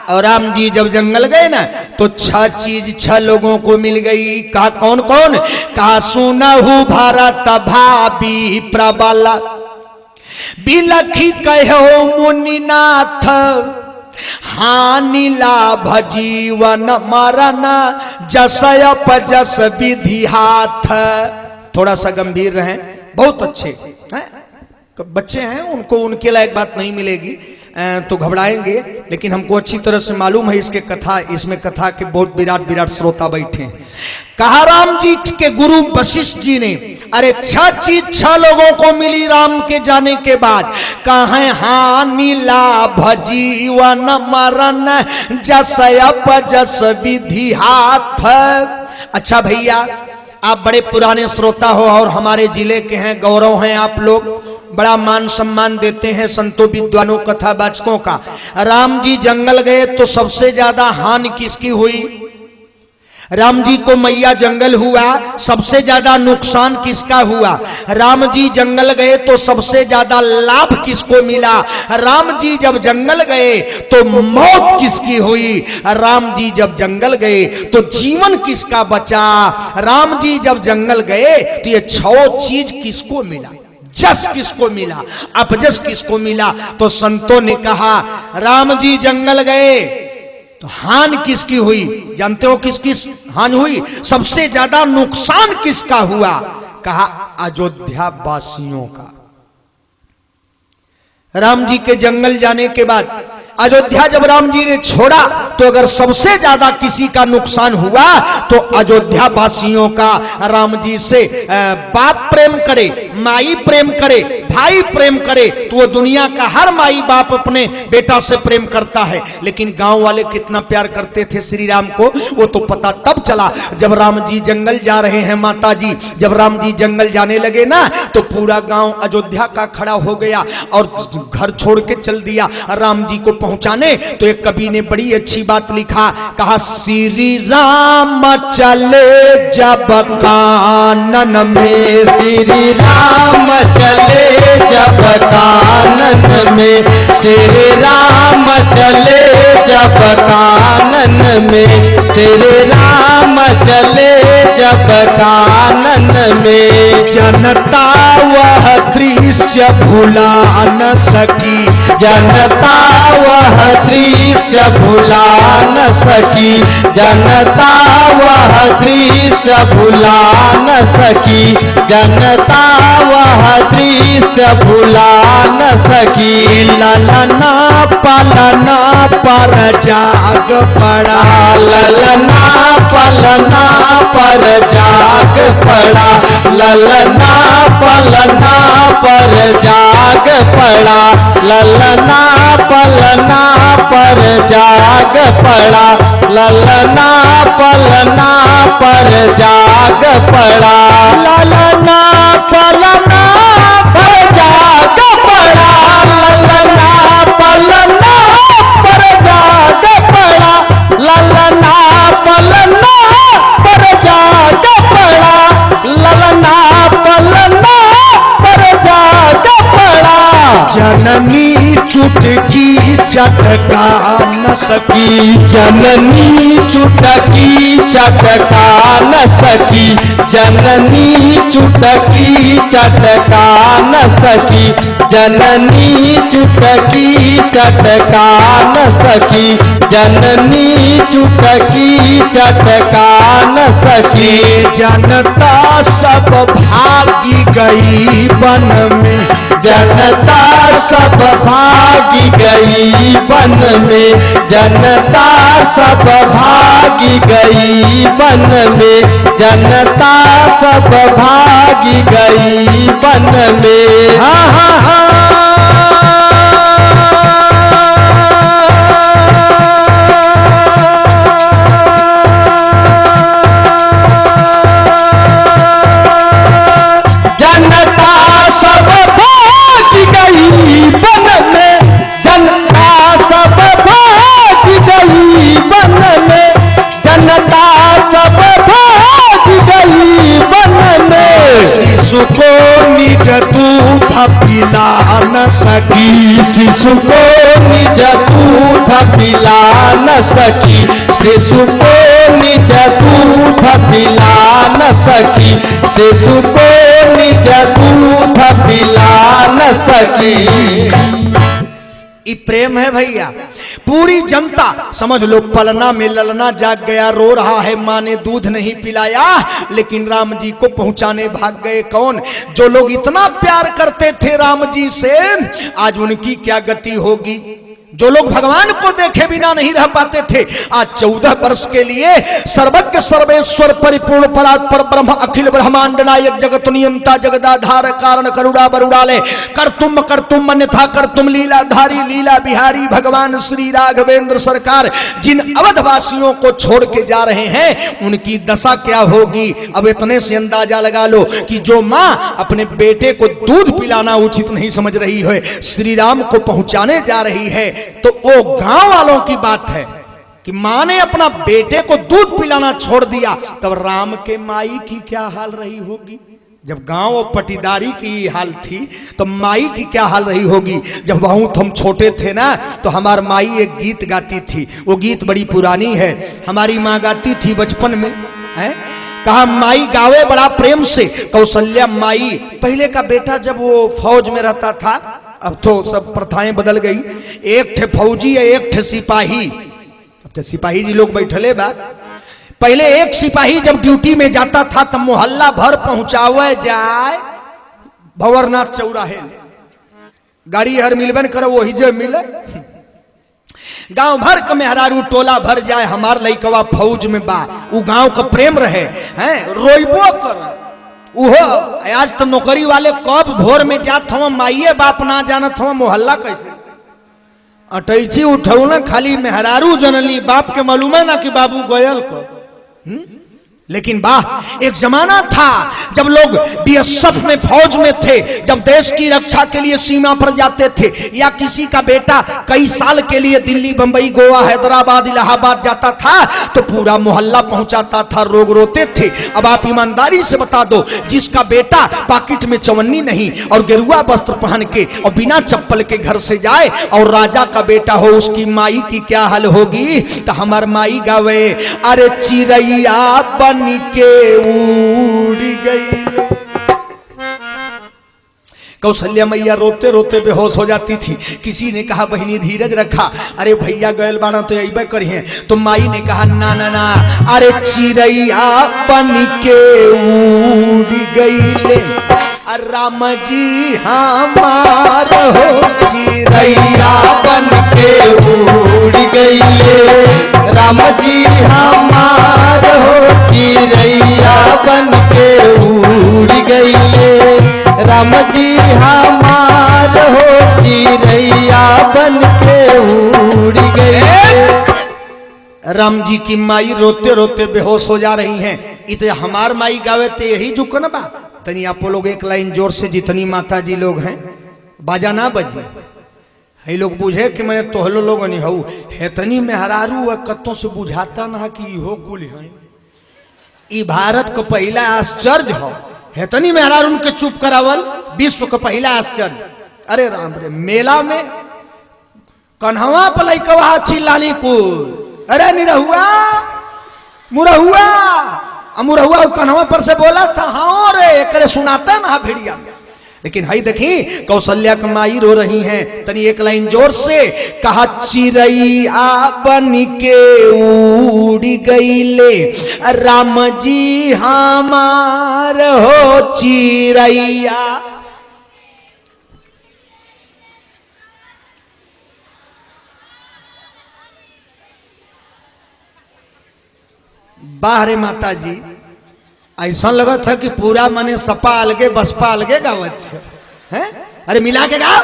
और राम जी जब जंगल गए ना तो 6 चीज 6 लोगों को मिल गई। कहा कौन कौन? कहा सुनहु भारत भाभी प्रबल, बिलखी कहो मुनिनाथ, हानि लाभ जीवन मरण, जसय पजस विधि हाथ। थोड़ा सा गंभीर रहें, बहुत अच्छे हैं, बच्चे हैं, उनको उनके लायक बात नहीं मिलेगी तो घबराएंगे, लेकिन हमको अच्छी तरह से मालूम है इसमें कथा के बहुत विराट विराट श्रोता बैठे हैं। कहा राम जी के गुरु वशिष्ठ जी ने, अरे 6 चीज 6 लोगों को मिली राम के जाने के बाद, कहें हानि लाभ जीवन मरण जस अपजस विधि हाथ। अच्छा भैया, आप बड़े पुराने श्रोता हो और हमारे जिले के हैं, गौरव हैं आप लोग, बड़ा मान सम्मान देते हैं संतों विद्वानों कथावाचकों का। राम जी जंगल गए तो सबसे ज्यादा हानि किसकी हुई? राम जी को मैया जंगल हुआ, सबसे ज्यादा नुकसान किसका हुआ? राम जी जंगल गए तो सबसे ज्यादा लाभ किसको मिला? राम जी जब जंगल गए तो मौत किसकी हुई? राम जी जब जंगल गए तो जीवन किसका बचा? राम जी जब जंगल गए तो ये 6 चीज किसको मिला? जस किसको मिला, अपजस किसको मिला? तो संतों ने कहा राम जी जंगल गए तो हानि किसकी हुई? जानते हो किसकी हानि हुई? सबसे ज्यादा नुकसान किसका हुआ? कहा अयोध्या वासियों का। राम जी के जंगल जाने के बाद अयोध्या जब राम जी ने छोड़ा तो अगर सबसे ज्यादा किसी का नुकसान हुआ तो अयोध्या वासियों का। राम जी से बाप प्रेम करे, माई प्रेम करे, भाई प्रेम करे तो वो दुनिया का हर माई बाप अपने बेटा से प्रेम करता है, लेकिन गांव वाले कितना प्यार करते थे श्री राम को वो तो पता तब चला जब राम जी जंगल जा रहे हैं। माता जी जब राम जी जंगल जाने लगे ना तो पूरा गांव अयोध्या का खड़ा हो गया और घर छोड़ के चल दिया राम जी को पहुंचाने। तो एक कवि ने बड़ी अच्छी बात लिखा, कहा श्री राम चले जब कानन में, श्री राम चले जब कानन में, श्री राम चले जब कानन में, श्री राम चले जब कानन में। जनता वह दृश्य भुला न सकी, जनता वह दृश्य भुला न सकी, जनता वह दृश्य भुला न सकी, जनता वह दृश्य भुला न सकी। ललना पलना पर जाग पड़ा, ललना पलना पर जाग पड़ा, ललना पलना पर जाग पड़ा, ललना पलना पर जाग पड़ा, ललना पलना पर जाग पड़ा, ललना पलना पर जाग पड़ा, ललना पलना पर जाग पड़ा, ललना पलना पर जाग पड़ा, ललना पलना पर जाग पड़ा। जननी चुटकी चटका न सकी, जननी चुटकी चटका न सकी, जननी चुटकी चटका न सकी, जननी चुटकी चटका न सकी, जननी चुटकी चटका न सकी। जनता सब भागी गई वन में, जनता सब भागी गई वन में, जनता सब भागी गई वन में, जनता सब भागी गई वन में। हाँ हाँ हाँ शिशु को निज दूध पिला न सकी, शिशु को निज दूध पिला न सकी, शिशु को निज दूध पिला न सकी, शिशु को निज दूध पिला न सकी। ये प्रेम है भैया। पूरी जनता समझ लो पलना में ललना जाग गया, रो रहा है माँ ने दूध नहीं पिलाया, लेकिन राम जी को पहुंचाने भाग गए कौन? जो लोग इतना प्यार करते थे राम जी से, आज उनकी क्या गति होगी? जो लोग भगवान को देखे बिना नहीं रह पाते थे, आज 14 वर्ष के लिए सर्वज्ञ सर्वेश्वर परिपूर्ण परात्पर ब्रह्म अखिल ब्रह्मांड नायक जगत नियंता जगदाधार कारण करुणा बरुड़ाले कर तुम अन्यथा कर तुम लीलाधारी लीला बिहारी भगवान श्री राघवेंद्र सरकार जिन अवधवासियों को छोड़ के जा रहे हैं, उनकी दशा क्या होगी? अब इतने से अंदाजा लगा लो कि जो माँ अपने बेटे को दूध पिलाना उचित नहीं समझ रही है, श्री राम को पहुंचाने जा रही है, तो वो गांव वालों की बात है कि मां ने अपना बेटे को दूध पिलाना छोड़ दिया, तब राम के माई की क्या हाल रही होगी? जब गांव और पटीदारी की हाल थी तो माई की क्या हाल रही होगी? जब बहुत हम छोटे थे ना, तो हमार माई एक गीत गाती थी, वो गीत बड़ी पुरानी है, हमारी माँ गाती थी बचपन में, है कहा माई गावे बड़ा प्रेम से कौशल्या माई। पहले का बेटा जब वो फौज में रहता था, अब तो सब प्रथाएं बदल गई, एक थे फौजी है एक थे सिपाही, अब तो सिपाही जी लोग बैठले बा। पहले एक सिपाही जब ड्यूटी में जाता था तब मोहल्ला भर पहुंचावे जाए भंवरनाथ चौराहे, गाड़ी हर मिलबन करो वही जो मिले, गांव भर के मेहरारू टोला भर जाए हमार लइकवा फौज में बा, उ गांव का प्रेम रहे हैं, रोइबो कर उहो। आज तो नौकरी वाले कब भोर में जात हम, माइये बाप ना जानत हम, मोहल्ला कैसे अटैची उठौ ना, खाली मेहरारू जनली, बाप के मालूम है ना कि बाबू गयल को। लेकिन वाह एक जमाना था जब लोग बीएसएफ में फौज में थे, जब देश की रक्षा के लिए सीमा पर जाते थे, या किसी का बेटा कई साल के लिए दिल्ली बंबई गोवा हैदराबाद इलाहाबाद जाता था तो पूरा मोहल्ला पहुंचाता था, लोग रोते थे। अब आप ईमानदारी से बता दो, जिसका बेटा पॉकेट में चवन्नी नहीं और गेरुआ वस्त्र पहन के और बिना चप्पल के घर से जाए और राजा का बेटा हो, उसकी माई की क्या हाल होगी? तो हमार माई गावे, अरे चिड़ैया के उड़ गई। कौशल्या मैया रोते रोते बेहोश हो जाती थी। किसी ने कहा बहनी धीरज रखा, अरे भैया गैल बाना तो अबे करिए, तो माई ने कहा ना ना ना, अरे चिड़ैया बन के उड़ गई, राम जी हमार हो चिड़ैया बन के उड़ गई, राम जी हमार हो चिड़ैया बन के उड़ गई, राम जी हमार हो चिड़ैया बन के उड़ गई। राम जी की माई रोते रोते बेहोश हो जा रही हैं। इतने हमार माई गावे ते यही जुकन बा, तनी आप लोग एक लाइन जोर से, जितनी माता जी लोग हैं बाजा ना बजी है, लोग बुझे कि मैंने तोहलो लोग नहीं हूँ, हेतनी में हरारू कत्तों से बुझाता ना कि इहो कुल है, ई भारत को पहला आश्चर्य हो, हेतनी में हरारू के चुप करावल विश्व का पहला आश्चर्य। अरे राम रे, मेला में कन्हवा पलई कवा चिल्लानी कुल, अरे निरहुआ मुरहुआ मुरहुआ कन्हवा पर से बोला था, हाँ रे करे सुनाता ना भेड़िया। लेकिन हाई देखी कौशल्या की माई रो रही हैं, तनी एक लाइन जोर से कहा, चिड़ैया बन के उड़ गईले, राम जी हमार हो चिड़ैया। बाहरे माता जी ऐसा लगा था कि पूरा मने सपा अलगे बसपा अलगे गावत है। अरे मिला के गा,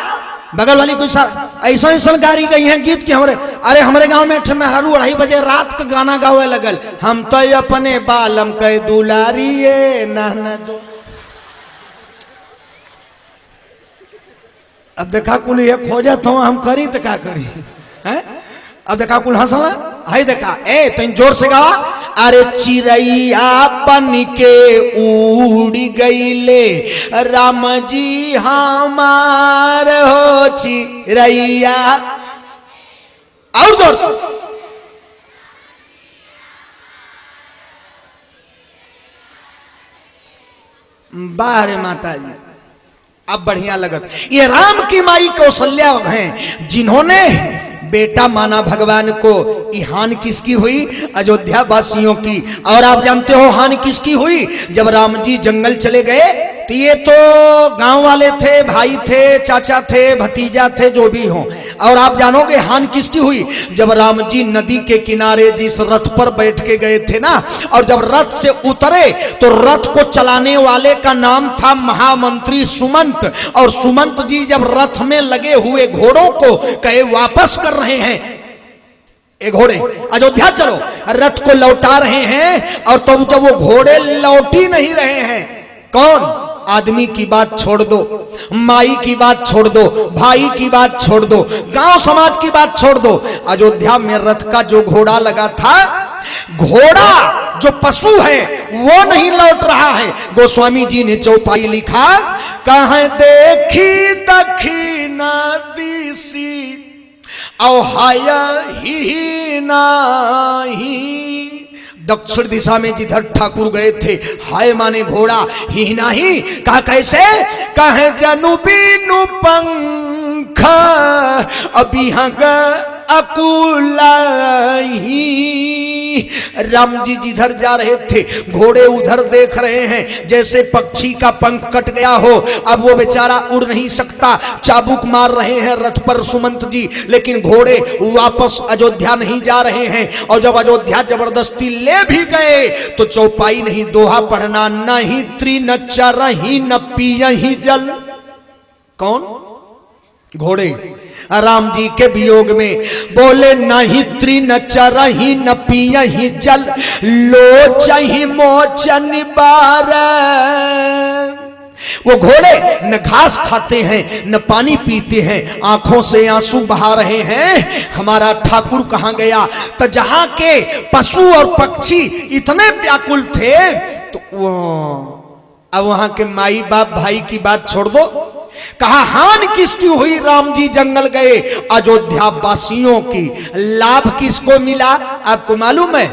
बगल वाली कोई ऐसा ऐसा गाड़ी गई है गीत की हमरे, अरे हमारे गांव में मेहरारू 2:30 बजे रात का गाना गावे लगल, हम तो अपने बालम के दुलारिये ना दो। अब देखा कुल ये खोजत हो, हम करी तो क्या करी है? अब देखा कुल हंसला, हाय देखा ए तुम जोर से गा, अरे चिड़ैया बन के उड़ गईले, राम जी हमार हो चिड़ैया। और जोर से, बाहर माता जी अब बढ़िया लगत। ये राम की माई कौशल्या हैं जिन्होंने बेटा माना भगवान को। ये हानि किसकी हुई? अयोध्या वासियों की। और आप जानते हो हानि किसकी हुई? जब राम जी जंगल चले गए तो ये तो गांव वाले थे, भाई थे, चाचा थे, भतीजा थे, जो भी हो। और आप जानोगे हानि किसकी हुई? जब राम जी नदी के किनारे जिस रथ पर बैठ के गए थे ना, और जब रथ से उतरे तो रथ को चलाने वाले का नाम था महामंत्री सुमंत। और सुमंत जी जब रथ में लगे हुए घोड़ों को कहे वापस कर रहे हैं, ए घोड़े अयोध्या चलो, रथ को लौटा रहे हैं। और तब जब वो घोड़े लौट ही नहीं रहे हैं, कौन? आदमी की बात छोड़ दो, माई की बात छोड़ दो, भाई की बात छोड़ दो, गांव समाज की बात छोड़ दो, अयोध्या में रथ का जो घोड़ा लगा था, घोड़ा जो पशु है वो नहीं लौट रहा है। गोस्वामी जी ने चौपाई लिखा, कहाँ देखी दक्षिणा दिशी औहाया ही नाही। दक्षिण दिशा में जिधर ठाकुर गए थे, हाय माने घोड़ा, ही नहीं। कहा कैसे? कहे जनु बीनु पंख अभी अकुला ही। राम जी जिधर जा रहे थे घोड़े उधर देख रहे हैं, जैसे पक्षी का पंख कट गया हो, अब वो बेचारा उड़ नहीं सकता। चाबुक मार रहे हैं रथ पर सुमंत जी, लेकिन घोड़े वापस अयोध्या नहीं जा रहे हैं। और जब अयोध्या जबरदस्ती ले भी गए तो चौपाई नहीं, दोहा पढ़ना, नहीं त्रि न चर ही न पियहि जल। कौन? घोड़े। राम जी के वियोग में बोले, नहीं त्रि न चर ही न पियहि जल, लोचहि मोचन बार। वो घोड़े न घास खाते हैं न पानी पीते हैं, आंखों से आंसू बहा रहे हैं, हमारा ठाकुर कहां गया। तो जहां के पशु और पक्षी इतने व्याकुल थे, तो अब वहां के माई बाप भाई की बात छोड़ दो, कहा हानि किसकी हुई? राम जी जंगल गए, अयोध्या वासियों की। लाभ किसको मिला? आपको मालूम है?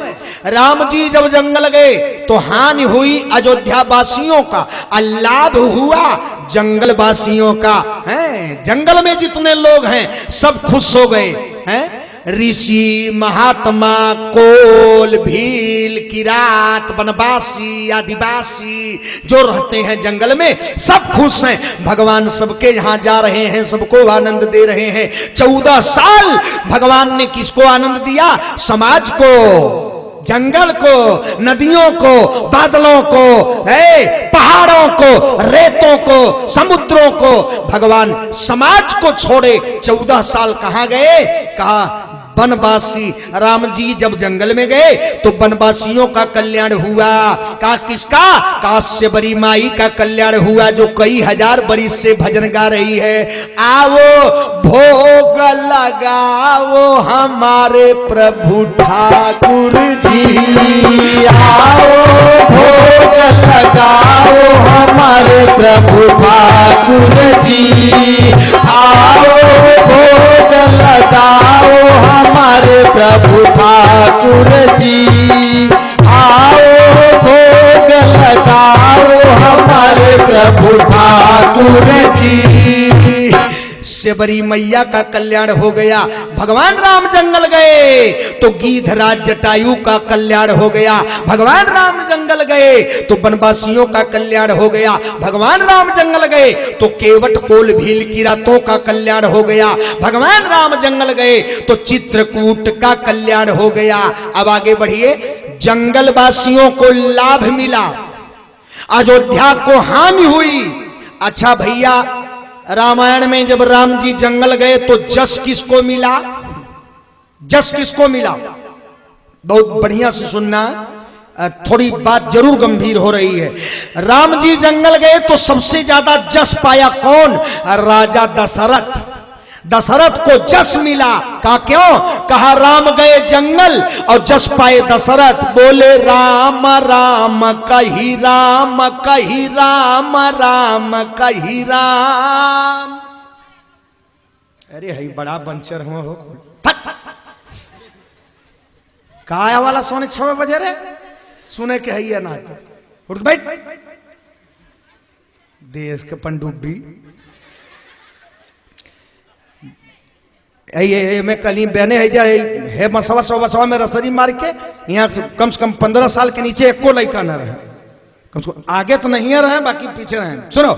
राम जी जब जंगल गए तो हानि हुई अयोध्या वासियों का, और लाभ हुआ जंगल वासियों का। हैं, जंगल में जितने लोग हैं सब खुश हो गए हैं। ऋषि, महात्मा, कोल, भील, किरात, वनवासी, आदिवासी जो रहते हैं जंगल में सब खुश हैं। भगवान सबके यहाँ जा रहे हैं, सबको आनंद दे रहे हैं। 14 साल भगवान ने किसको आनंद दिया? समाज को, जंगल को, नदियों को, बादलों को, पहाड़ों को, रेतों को, समुद्रों को। भगवान समाज को छोड़े 14 साल कहां गए? कहा वनवासी। राम जी जब जंगल में गए तो वनवासियों का कल्याण हुआ। कहा किसका? काश्य बरी माई का कल्याण हुआ, जो कई हजार बरिस से भजन गा रही है। आओ भोग लगाओ हमारे प्रभु ठाकुर जी, आओ भोग लगाओ हमारे प्रभु ठाकुर जी, आओ भोग लगाओ हमारे प्रभु ठाकुर जी, आओ भोग लगाओ हमारे प्रभु ठाकुर जी। सेबरी मैया का कल्याण हो गया। भगवान राम जंगल गए तो गीधराज जटायु का कल्याण हो गया। भगवान राम जंगल गए तो वनवासियों का कल्याण हो गया। भगवान राम जंगल गए तो केवट, कोल, भील, किरातों का कल्याण हो गया। भगवान राम जंगल गए तो चित्रकूट का कल्याण हो गया। अब आगे बढ़िए। जंगल वासियों को लाभ मिला, अयोध्या को हानि हुई। अच्छा भैया, रामायण में जब राम जी जंगल गए तो जस किसको मिला? जस किसको मिला? बहुत बढ़िया से सुनना, थोड़ी बात जरूर गंभीर हो रही है। राम जी जंगल गए तो सबसे ज्यादा जस पाया कौन? राजा दशरथ। दशरथ को जस मिला। कहा क्यों? कहा राम गए जंगल और जस पाए दशरथ। बोले राम राम कही राम, कही राम राम कही राम। अरे हई बड़ा बंचर हुआ हो। काया वाला सोने 6 बजे रे सुने के है ना, उठ बैठ। देश के पंडुब्बी ये मैं कल ही बहने है जाए है मसवा सवा में रसरी मार के यहाँ से कम 15 साल के नीचे एको लड़का न रहे, कम से कम आगे तो नहीं रहे बाकी पीछे रहे। सुनो,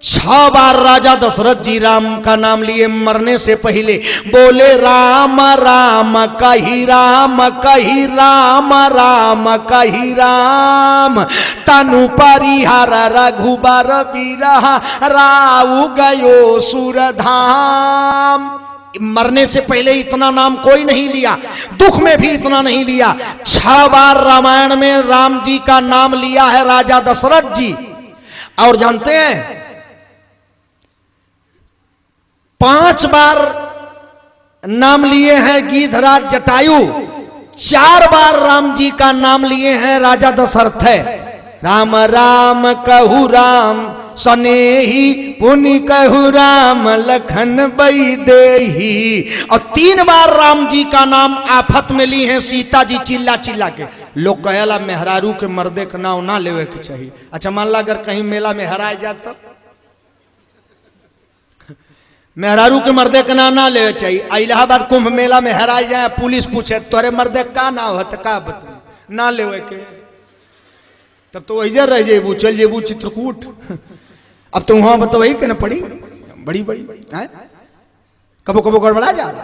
6 बार राजा दशरथ जी राम का नाम लिए मरने से पहले, बोले राम राम कही राम कही राम राम कही राम, तनु परिहार रघुबर बिरहा राउ गयो सुरधाम। मरने से पहले इतना नाम कोई नहीं लिया, दुख में भी इतना नहीं लिया। 6 बार रामायण में राम जी का नाम लिया है राजा दशरथ जी। और जानते हैं 5 बार नाम लिए हैं गीधराज जटायु, 4 बार राम जी का नाम लिए हैं राजा दशरथ है। राम राम कहु राम सनेही पुनि कहु राम लखन बई देही। और 3 बार राम जी का नाम आफत में ली है सीता जी चिल्ला चिल्ला के। लोग कहला मेहरारू के मर्दे का नाम ना लेवे के चाहिए। अच्छा मान ला अगर कहीं मेला में हराए जाता, मेहरारू के मर्दे का नाम ना लेवे चाहिए। इलाहाबाद कुंभ मेला में हराए जाए, पुलिस पूछे तोरे मर्दे का नाम है तो का बता ना लेवे के, तब तो वही रह जेबू, चल जेबू चित्रकूट। अब तो वहां बता वही कहना पड़ी बड़ी बड़ी है, कबो कबो गड़बड़ा जाला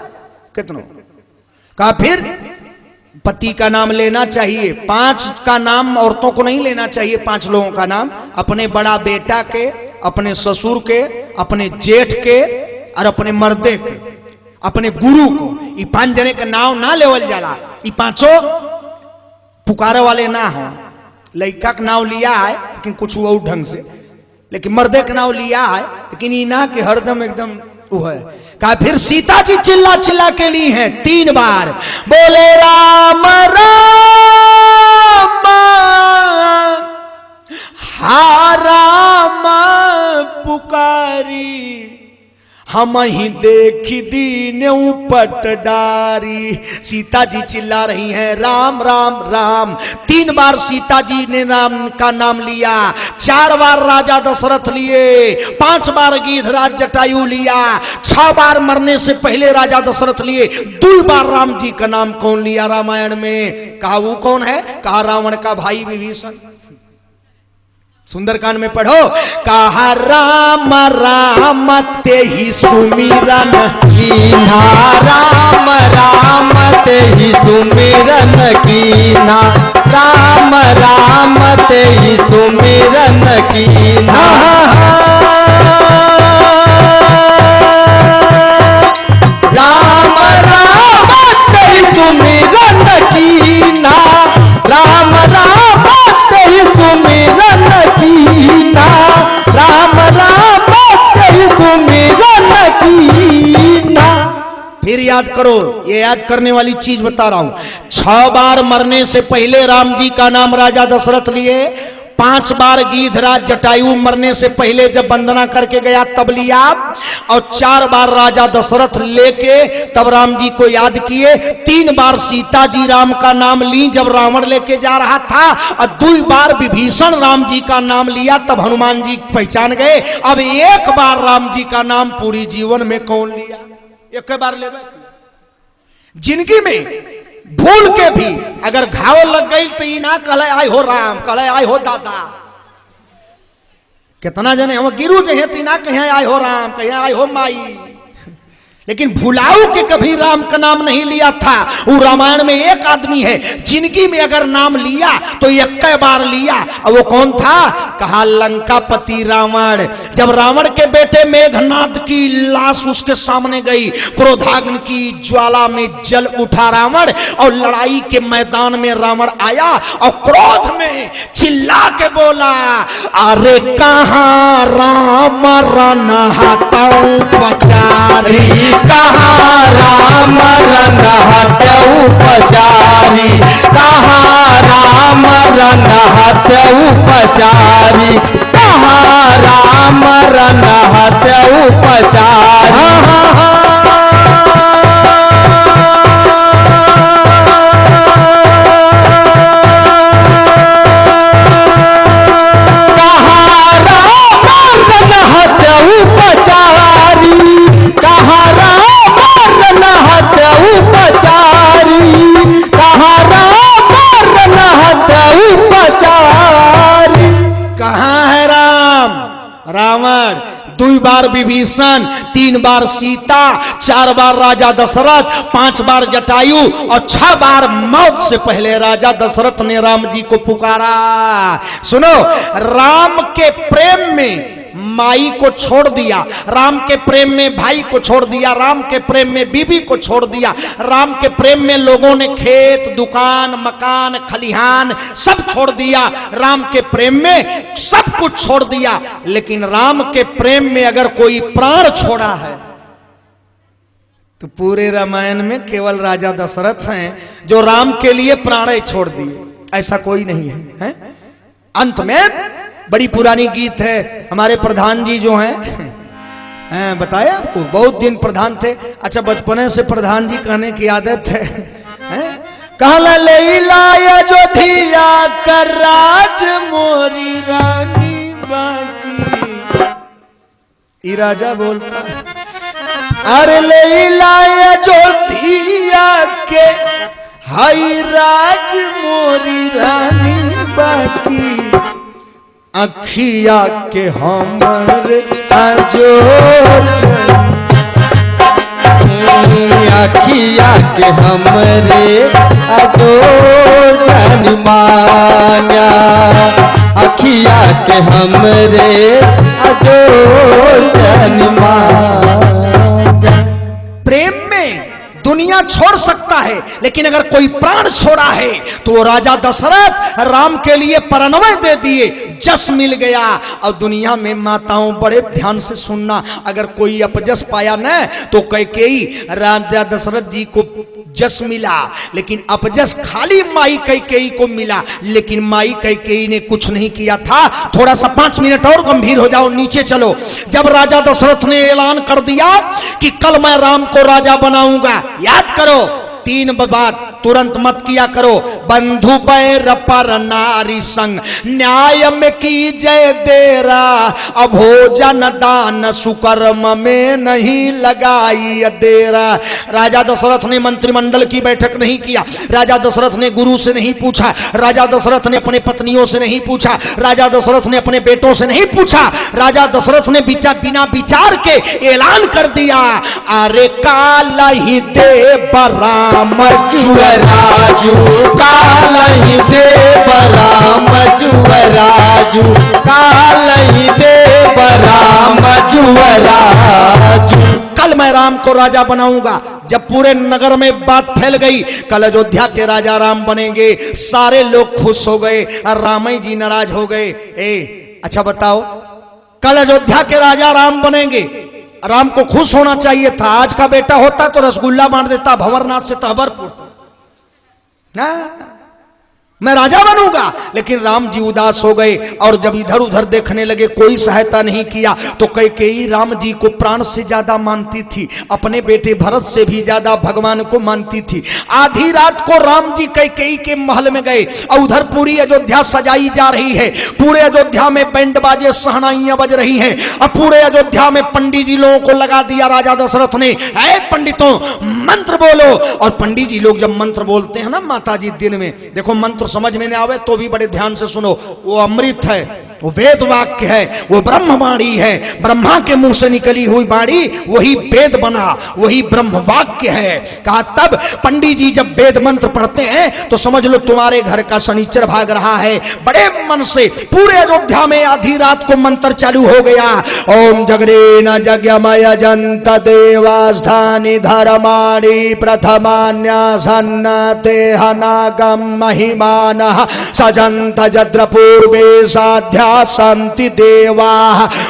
कितनों कहा। फिर पति का नाम लेना चाहिए, 5 का नाम औरतों को नहीं लेना चाहिए। 5 लोगों का नाम, अपने बड़ा बेटा के, अपने ससुर के, अपने जेठ के और अपने मर्दे के, अपने गुरु को। ये 5 जने का नाम ना लेवल जाला। ये 5 पुकारे वाले ना हो। लड़का का नाम लिया है लेकिन कुछ और ढंग से, लेकिन मर्दे का नाम लिया है लेकिन ये ना कि हरदम एकदम वो है। कहा फिर सीता जी चिल्ला चिल्ला के ली हैं 3 बार, बोले राम राम हा राम पुकारी, हम ही देखी दीन पट डारी। सीता जी चिल्ला रही हैं राम राम राम। 3 बार सीता जी ने राम का नाम लिया, 4 बार राजा दशरथ लिए, 5 बार गीधराज जटायु लिया, 6 बार मरने से पहले राजा दशरथ लिए, 2 बार राम जी का नाम कौन लिया रामायण में? कहा वो कौन है? कहा रावण का भाई विभीषण। सुंदरकांड में पढ़ो, कहा राम राम ते ही सुमिरन कीना, राम राम ते ही सुमिरन कीना, राम राम ते ही सुमिरन कीना। राम राम ते ही सुमिरन कीना, राम राम ते ही सुमिरन कीना, राम राम ते ही सुमिरन कीना। फिर याद करो, ये याद करने वाली चीज बता रहा हूं। 6 बार मरने से पहले राम जी का नाम राजा दशरथ लिए, 5 बार गीधराज जटायु मरने से पहले जब वंदना करके गया तब लिया, और 4 बार राजा दशरथ लेके तब राम जी को याद किए। 3 बार सीता जी राम का नाम ली जब रावण लेके जा रहा था, और 2 बार विभीषण राम जी का नाम लिया तब हनुमान जी पहचान गए। अब 1 बार राम जी का नाम पूरी जीवन में कौन लिया? 1 बार ले जिंदगी में भूल के भी अगर घाव लग गई तो ये ना कहले आय हो राम, कहले आय हो दादा। कितना जने हम गिरू जे तीना कहे आय हो राम, कहे आय हो माई, लेकिन भुलाऊ के कभी राम का नाम नहीं लिया था। वो रामायण में 1 आदमी है जिंदगी में अगर नाम लिया तो 1 बार लिया, और वो कौन था? कहा लंकापति रावण। जब रावण के बेटे मेघनाद की लाश उसके सामने गई, क्रोधाग्नि की ज्वाला में जल उठा रावण, और लड़ाई के मैदान में रावण आया और क्रोध में चिल्ला के बोला, अरे कहाँ राम रनहतौ पचारी, कहाँ राम रनहतौ पचारी, कहाँ राम रनहतौ पचारी, कहाँ राम रनहतौ पचारी। कहाँ राम विभीषण, 3 बार सीता, 4 बार राजा दशरथ, 5 बार जटायु और 6 बार मौत से पहले राजा दशरथ ने राम जी को पुकारा। सुनो, राम के प्रेम में माई को छोड़ दिया, राम के प्रेम में भाई को छोड़ दिया, राम के प्रेम में बीबी को छोड़ दिया, राम के प्रेम में लोगों ने खेत, दुकान, मकान, खलिहान सब छोड़ दिया, राम के प्रेम में सब कुछ छोड़ दिया। लेकिन राम के प्रेम में अगर कोई प्राण छोड़ा है तो पूरे रामायण में केवल राजा दशरथ हैं जो राम के लिए प्राण छोड़ दिए, ऐसा कोई नहीं है। अंत में बड़ी पुरानी गीत है, हमारे प्रधान जी जो हैं बताया आपको, बहुत दिन प्रधान थे। अच्छा, बचपने से प्रधान जी कहने की आदत है, कहला लैला अयोध्या कर राज मोरी रानी बाकी। ई राजा बोलता है, अरे लैला अयोध्या के हाय राज मोरी रानी बाकी, अखिया के हमर अजोर, अखिया के हमरे अजोर जनमान्या, अखिया के हमरे अजोर जनमान्या। प्रेम में दुनिया छोड़ सकता है, लेकिन अगर कोई प्राण छोड़ा है तो राजा दशरथ राम के लिए परनवय दे दिए, जस मिल गया। और दुनिया में माताओं बड़े ध्यान से सुनना, अगर कोई अपजस पाया न तो कैकेयी राजा दशरथ जी को जस मिला, लेकिन अपजस खाली माई कैकेयी को मिला। लेकिन माई कैकेयी ने कुछ नहीं किया था। थोड़ा सा 5 मिनट और गंभीर हो जाओ, नीचे चलो। जब राजा दशरथ ने ऐलान कर दिया कि कल मैं राम को राजा बनाऊंगा, याद करो 3 बात तुरंत मत किया करो। बंधु बैर पर नारी संग न्याय में की जय देरा, अभोजन दान सुकर्म में नहीं लगाई देरा। राजा दशरथ ने मंत्रिमंडल की बैठक नहीं किया, राजा दशरथ ने गुरु से नहीं पूछा, राजा दशरथ ने अपने पत्नियों से नहीं पूछा, राजा दशरथ ने अपने बेटों से नहीं पूछा। राजा दशरथ ने बिना विचार के ऐलान कर दिया, अरे काला ही दे राम जुवराजू, कालही देव राम जुवराजू, कालही देव राम जुवराजू। कल मैं राम को राजा बनाऊंगा। जब पूरे नगर में बात फैल गई, कल अयोध्या के राजा राम बनेंगे, सारे लोग खुश हो गए और रामई जी नाराज हो गए। अच्छा बताओ, कल अयोध्या के राजा राम बनेंगे, राम को खुश होना चाहिए था। आज का बेटा होता तो रसगुल्ला बांट देता भंवरनाथ से तहबरपुर ना, मैं राजा बनूंगा। लेकिन राम जी उदास हो गए और जब इधर उधर देखने लगे, कोई सहायता नहीं किया। तो कैकेयी राम जी को प्राण से ज्यादा मानती थी, अपने बेटे भरत से भी ज्यादा भगवान को मानती थी। आधी रात को राम जी कैकेयी के महल में गए और उधर पूरी अयोध्या सजाई जा रही है, पूरे अयोध्या में बैंड बाजे सहनाइयां बज रही हैं और पूरे अयोध्या में पंडित जी लोगों को लगा दिया राजा दशरथ ने, ऐ पंडितों मंत्र बोलो। और पंडित जी लोग जब मंत्र बोलते हैं ना माता जी दिन में, देखो मंत्र समझ में नहीं आवे तो भी बड़े ध्यान से सुनो, वो अमृत है, वो वेद वाक्य है, वो ब्रह्म वाणी है। ब्रह्मा के मुंह से निकली हुई वाणी वही वेद बना, वही ब्रह्म वाक्य है। कहा तब पंडित जी जब वेद मंत्र पढ़ते हैं तो समझ लो तुम्हारे घर का शनिचर भाग रहा है। बड़े मन से पूरे अयोध्या में आधी रात को मंत्र चालू हो गया। ओम जगरेन जगमय जंत देवास्थानि धर्माणि प्रथमान्यासन्नते हनागम महिमानः सजंत जद्र पूर्वे साध्या संति देवा।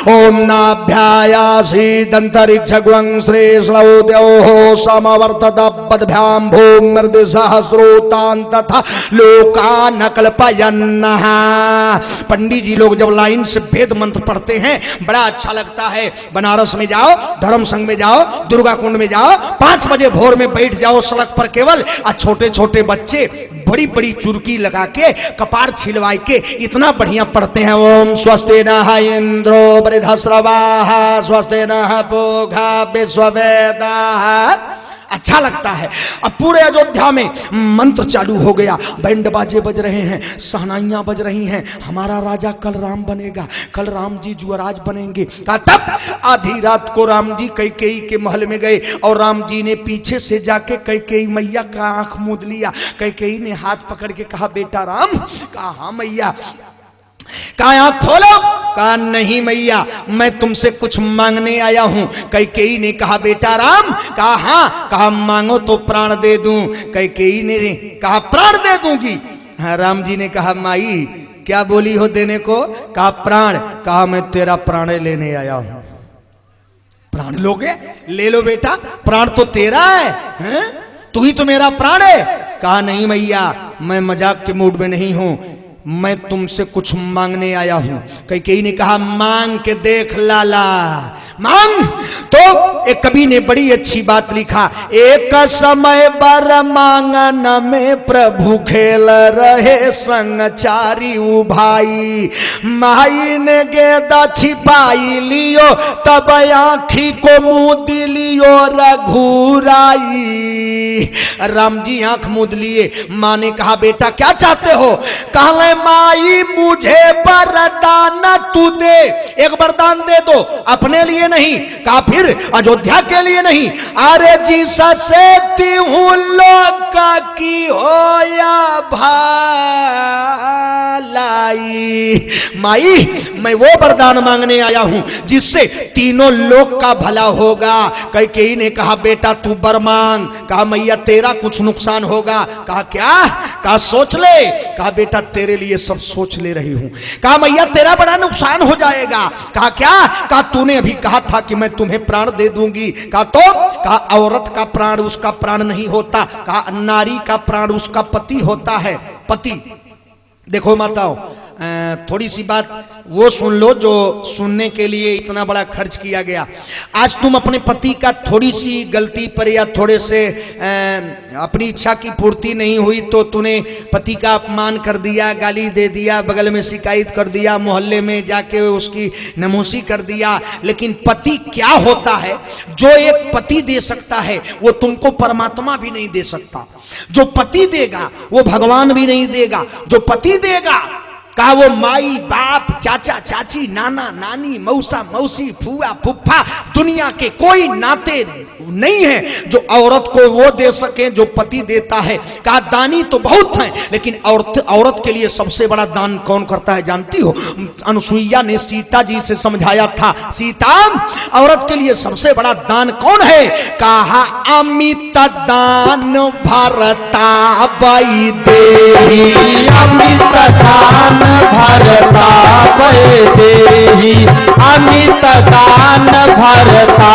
ओम नाभ्यायासीदंतरिक्षगुं श्रेष्ठौद्योः समवर्तत पद्भ्यां भूमर्दि सहस्रोतान् तथा लोकान् कल्पयन्नः। पंडित जी लोग जब लाइन से वेद मंत्र पढ़ते हैं बड़ा अच्छा लगता है। बनारस में जाओ, धर्म संघ में जाओ, दुर्गा कुंड में जाओ, 5 बजे भोर में बैठ जाओ सड़क पर केवल, और छोटे छोटे बच्चे बड़ी बड़ी चुरकी लगा के कपार छिलवाए के इतना बढ़िया पढ़ते हैं। ओम स्वस्ति नः इंद्रो वृद्धश्रवाः स्वस्ति नः पूषा विश्ववेदाः। अच्छा लगता है। अब पूरे अयोध्या में मंत्र चालू हो गया, बैंड बाजे बज रहे हैं, सहनाइयां बज रही हैं, हमारा राजा कल राम बनेगा, कल राम जी युवराज बनेंगे। तब आधी रात को राम जी कैकेयी के महल में गए और राम जी ने पीछे से जाके कैकेयी मैया का आंख मूंद लिया। कैकेयी ने हाथ पकड़ के कहा, बेटा राम। कहा, हाँ मैया। कहा, आंख खोलो। कहा, नहीं मैया, मैं तुमसे कुछ मांगने आया हूं। कैकेयी ने कहा, बेटा राम। कहा, हाँ। कहा, मांगो तो प्राण दे दूं। कैकेयी ने कहा, प्राण दे दूंगी। हाँ, राम जी ने कहा, माई क्या बोली हो देने को? कहा, प्राण। कहा, मैं तेरा प्राण लेने आया हूं। प्राण लोगे? ले लो बेटा, प्राण तो तेरा है, तू ही तो मेरा प्राण है। कहा, नहीं मैया, मैं मजाक के मूड में नहीं हूं, मैं तुमसे कुछ मांगने आया हूं। कैकेयी ने कहा, मांग के देख लाला, मांग। तो एक कवि ने बड़ी अच्छी बात लिखा, एक समय बर मांगन में प्रभु खेल रहे संगचारी भाई, माई ने गेदा छिपाई लियो तब आंखी को मुंह दिलियो रघुराई। राम जी आंख मूंद लिए। मां ने कहा, बेटा क्या चाहते हो? कहा, माई मुझे वरदान तू दे, एक वरदान दे दो, अपने लिए नहीं। कहा, फिर अयोध्या के लिए नहीं? अरे जी ससे तिहू लोक की होया भलाई। माई मैं वो वरदान मांगने आया हूं जिससे तीनों लोक का भला होगा। कैकेयी ने कहा, बेटा तू वर मांग। कहा, मैया तेरा कुछ नुकसान होगा। कहा, क्या? कहा, सोच ले। कहा, बेटा तेरे लिए सब सोच ले रही हूं। कहा, मैया तेरा बड़ा नुकसान हो जाएगा। कहा, क्या? कहा, तूने अभी कहा था कि मैं तुम्हें प्राण दे दूंगी। कहा, तो? कहा, औरत का प्राण उसका प्राण नहीं होता। कहा, नारी का प्राण उसका पति होता है। पति देखो माताओं, थोड़ी सी बात वो सुन लो जो सुनने के लिए इतना बड़ा खर्च किया गया। आज तुम अपने पति का थोड़ी सी गलती पर या थोड़े से अपनी इच्छा की पूर्ति नहीं हुई तो तूने पति का अपमान कर दिया, गाली दे दिया, बगल में शिकायत कर दिया, मोहल्ले में जाके उसकी नमोशी कर दिया। लेकिन पति क्या होता है? जो एक पति दे सकता है वो तुमको परमात्मा भी नहीं दे सकता। जो पति देगा वो भगवान भी नहीं देगा। जो पति देगा कहा, वो माई बाप चाचा चाची नाना नानी मौसा मौसी फूआ फुफ्फा दुनिया के कोई नाते नहीं है जो औरत को वो दे सके जो पति देता है। कहा, दानी तो बहुत हैं लेकिन औरत के लिए सबसे बड़ा दान कौन करता है जानती हो? अनुसुईया ने सीता जी से समझाया था, सीता औरत के लिए सबसे बड़ा दान कौन है? कहा, अमित दान भरता बई देही, अमित दान भरता बई देही, अमित दान भरता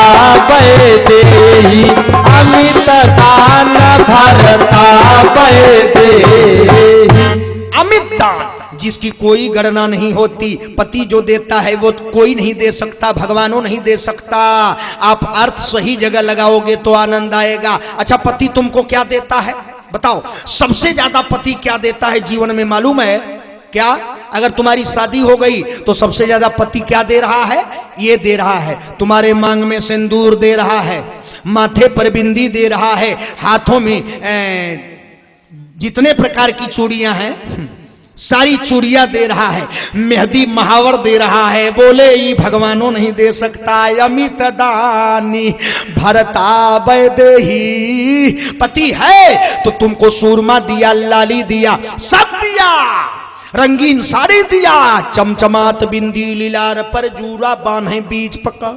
बई देही, अमित दान भरता बई देही। अमित दान जिसकी कोई गणना नहीं होती। पति जो देता है वो कोई नहीं दे सकता, भगवानों नहीं दे सकता। आप अर्थ सही जगह लगाओगे तो आनंद आएगा। अच्छा, पति तुमको क्या देता है बताओ? सबसे ज्यादा पति क्या देता है जीवन में मालूम है क्या? अगर तुम्हारी शादी हो गई तो सबसे ज्यादा पति क्या दे रहा है? ये दे रहा है, तुम्हारे मांग में सिंदूर दे रहा है, माथे पर बिंदी दे रहा है, हाथों में जितने प्रकार की चूड़ियां हैं सारी चूड़ियां दे रहा है, मेहंदी महावर दे रहा है। बोले ये भगवानों नहीं दे सकता। अमित दानी भरता बैदेही, पति है तो तुमको सूरमा दिया, लाली दिया, सब दिया, रंगीन साड़ी दिया, चमचमात बिंदी लीलार पर जूरा बांधे बीच पक्का,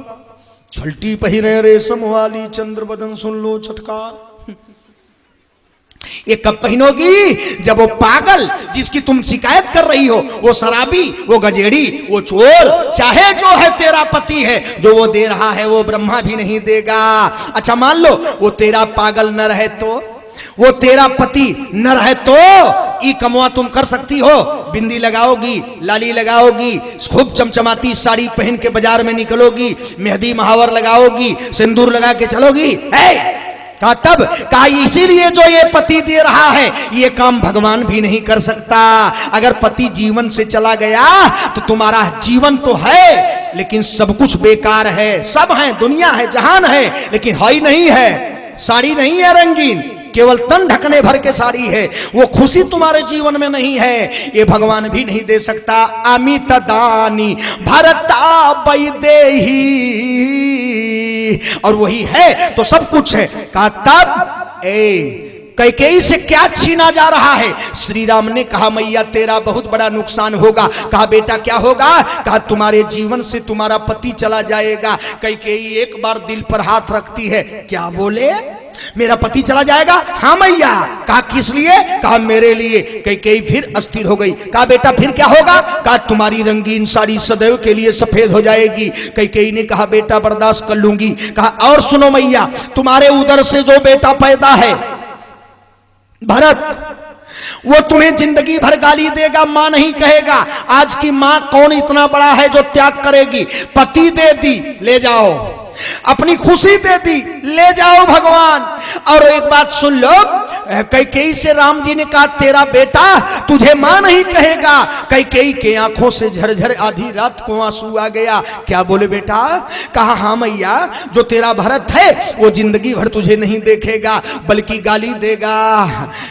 छल्टी पहिरे रेशम वाली चंद्र बदन सुन लो छटकार। ये कब पहनोगी? जब वो पागल जिसकी तुम शिकायत कर रही हो, वो शराबी, वो गजेड़ी, वो चोर, चाहे जो है तेरा पति है, जो वो दे रहा है वो ब्रह्मा भी नहीं देगा। अच्छा मान लो वो तेरा पागल न रहे तो, वो तेरा पति न रहे तो ई कमवा तुम कर सकती हो? बिंदी लगाओगी, लाली लगाओगी, खूब चमचमाती साड़ी पहन के बाजार में निकलोगी, मेहंदी महावर लगाओगी, सिंदूर लगा के चलोगी? कहा तब, कहा इसीलिए जो ये पति दे रहा है ये काम भगवान भी नहीं कर सकता। अगर पति जीवन से चला गया तो तुम्हारा जीवन तो है लेकिन सब कुछ बेकार है। सब है, दुनिया है, जहान है, लेकिन है ही नहीं है। साड़ी नहीं है रंगीन, केवल तन ढकने भर के साड़ी है। वो खुशी तुम्हारे जीवन में नहीं है, ये भगवान भी नहीं दे सकता। अमित दानी भरता बैदेही, और वही है तो सब कुछ है। कहा तब कैकेयी से क्या छीना जा रहा है? श्री राम ने कहा मैया तेरा बहुत बड़ा नुकसान होगा। कहा बेटा क्या होगा? कहा तुम्हारे जीवन से तुम्हारा पति चला जाएगा। कैकेयी एक बार दिल पर हाथ रखती है, क्या बोले? मेरा पति चला जाएगा? हाँ मैया। कहा किस लिए? कहा मेरे लिए। कैकेयी फिर अस्थिर हो गई। कहा बेटा फिर क्या होगा? कहा तुम्हारी रंगीन साड़ी सदैव के लिए सफेद हो जाएगी। कैकेयी ने कहा बेटा बर्दाश्त कर लूंगी। कहा और सुनो मैया, तुम्हारे उदर से जो बेटा पैदा है भरत, वो तुम्हें जिंदगी भर गाली देगा, मां नहीं कहेगा। आज की मां कौन इतना बड़ा है जो त्याग करेगी? पति दे दी, ले जाओ। अपनी खुशी दे दी, ले जाओ भगवान। और एक बात सुन लो, कैकेयी से राम जी ने कहा तेरा बेटा तुझे मां नहीं कहेगा। कैकेयी के आंखों से झरझर आधी रात को आंसू आ गया। क्या बोले बेटा? कहा हाँ मैया, जो तेरा भरत है वो जिंदगी भर तुझे नहीं देखेगा बल्कि गाली देगा।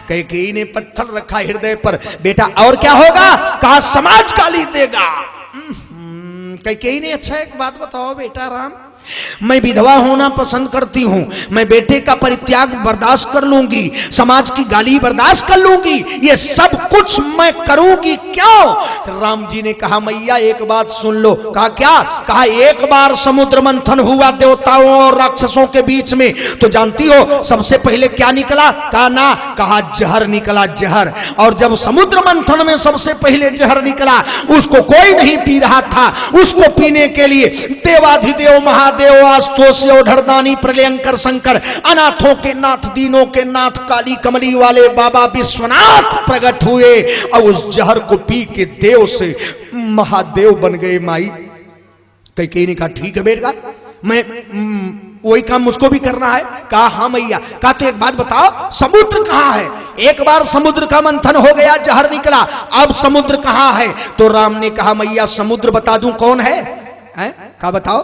कैकेयी ने पत्थर रखा हृदय पर। बेटा और क्या होगा? कहा समाज गाली देगा। कैकेयी ने अच्छा एक बात बताओ बेटा राम, मैं विधवा होना पसंद करती हूं, मैं बेटे का परित्याग बर्दाश्त कर लूंगी, समाज की गाली बर्दाश्त कर लूंगी, ये सब कुछ मैं करूंगी क्यों? राम जी ने कहा मैया एक बात सुन लो। कहा क्या? कहा एक बार समुद्र मंथन हुआ देवताओं और राक्षसों के बीच में, तो जानती हो सबसे पहले क्या निकला? कहा ना। कहा जहर निकला, जहर। और जब समुद्र मंथन में सबसे पहले जहर निकला, उसको कोई नहीं पी रहा था। उसको पीने के लिए देवाधिदेव महादेव आस्तोष्य ओढ़रदानी प्रलयंकर शंकर, अनाथों के नाथ, दीनों के नाथ, काली कमली वाले बाबा विश्वनाथ प्रकट हुए और उस जहर को पी के देव से महादेव बन गए। माई कैकेयी ने कहा ठीक है बेटा, मैं वही काम मुझको भी करना है। कहा हाँ मैया। कहा तो एक बात बताओ, समुद्र कहाँ है? एक बार समुद्र का मंथन हो गया, जहर निकला, अब समुद्र कहाँ है? तो राम ने कहा मैया समुद्र बता दूं कौन है? कहा बताओ।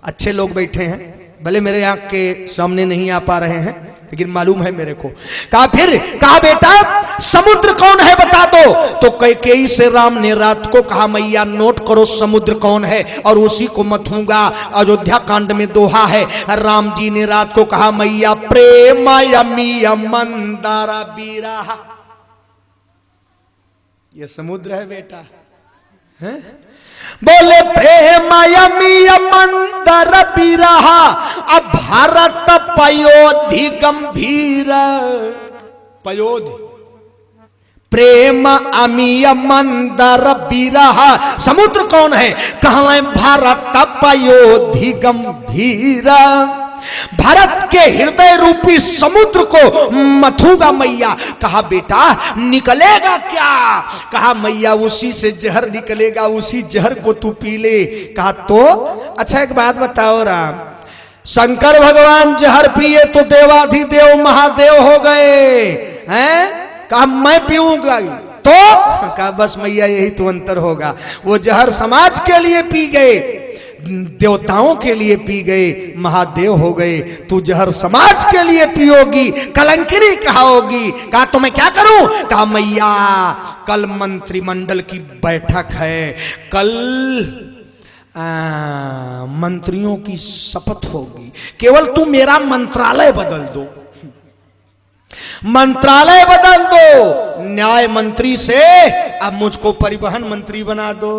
अच्छे लोग बैठे हैं, भले मेरे आंख के सामने नहीं आ पा रहे हैं लेकिन मालूम है मेरे को। कहा फिर? कहा बेटा समुद्र कौन है बता दो। तो कैकेयी से राम ने रात को कहा मैया नोट करो समुद्र कौन है और उसी को मथूंगा। अयोध्या कांड में दोहा है। राम जी ने रात को कहा मैया प्रेमयमी मंदारा बीरा, ये समुद्र है बेटा। है? बोले प्रेमयमी मंदर बिरहा, अब भारत पयोधि गंभीर। पयोधि प्रेम अमीय मंदर बिरहा, समुद्र कौन है? कहा है भारत पयोधि गंभीर। भारत के हृदय रूपी समुद्र को मथूंगा मैया। कहा बेटा निकलेगा क्या? कहा मैया उसी से जहर निकलेगा, उसी जहर को तू पी ले। कहा तो अच्छा एक बात बताओ राम, शंकर भगवान जहर पिए तो देवाधिदेव महादेव हो गए हैं? कहा मैं पीऊंगा तो? कहा बस मैया यही तो अंतर होगा, वो जहर समाज के लिए पी गए, देवताओं के लिए पी गए, महादेव हो गए। तू जहर समाज के लिए पियोगी, कलंकिनी कहाओगी। कहा तो मैं क्या करूं? कहा मैया कल मंत्रिमंडल की बैठक है, कल मंत्रियों की शपथ होगी, केवल तू मेरा मंत्रालय बदल दो, मंत्रालय बदल दो, न्याय मंत्री से अब मुझको परिवहन मंत्री बना दो,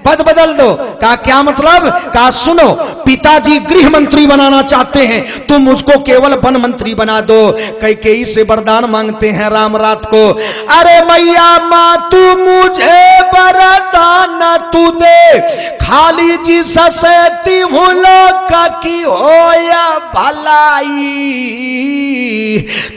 पद बदल दो। कहा क्या मतलब? कहा सुनो, पिताजी गृह मंत्री बनाना चाहते हैं, तुम मुझको केवल वन मंत्री बना दो। कैकेयी से वरदान मांगते हैं राम रात को, अरे मैया मां तू मुझे वरदान तू दे, खाली जी ससेती हूं लोक की होया भलाई।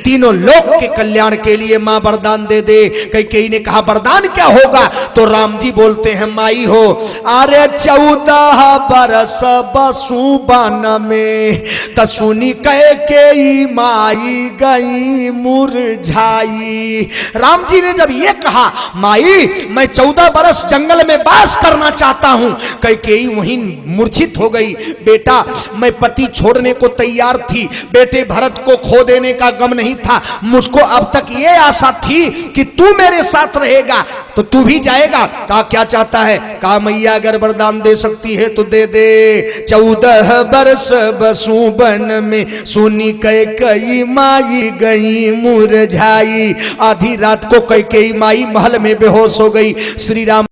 तीनों लोक के कल्याण के लिए मां वरदान दे दे। कैकेयी ने कहा वरदान क्या होगा? तो राम जी बोलते हैं हैं माई हो। अरे 14 बरस बसु बन में त सुनी कह के माई गई मुरझाई। राम जी ने जब ये कहा माई मैं 14 बरस जंगल में वास करना चाहता हूं, कैकेयी वहीं मूर्छित हो गई। बेटा मैं पति छोड़ने को तैयार थी, बेटे भरत को खो देने का गम नहीं था, मुझको अब तक ये आशा थी कि तू मेरे साथ रहेगा तो तू भी जाएगा। कहा क्या चाहता है? कहा मैया अगर वरदान दे सकती है तो दे दे। 14 बरस बसु बन में सुनी कैकेयी माई गई मुरझाई। आधी रात को कैकेयी माई महल में बेहोश हो गई। श्री राम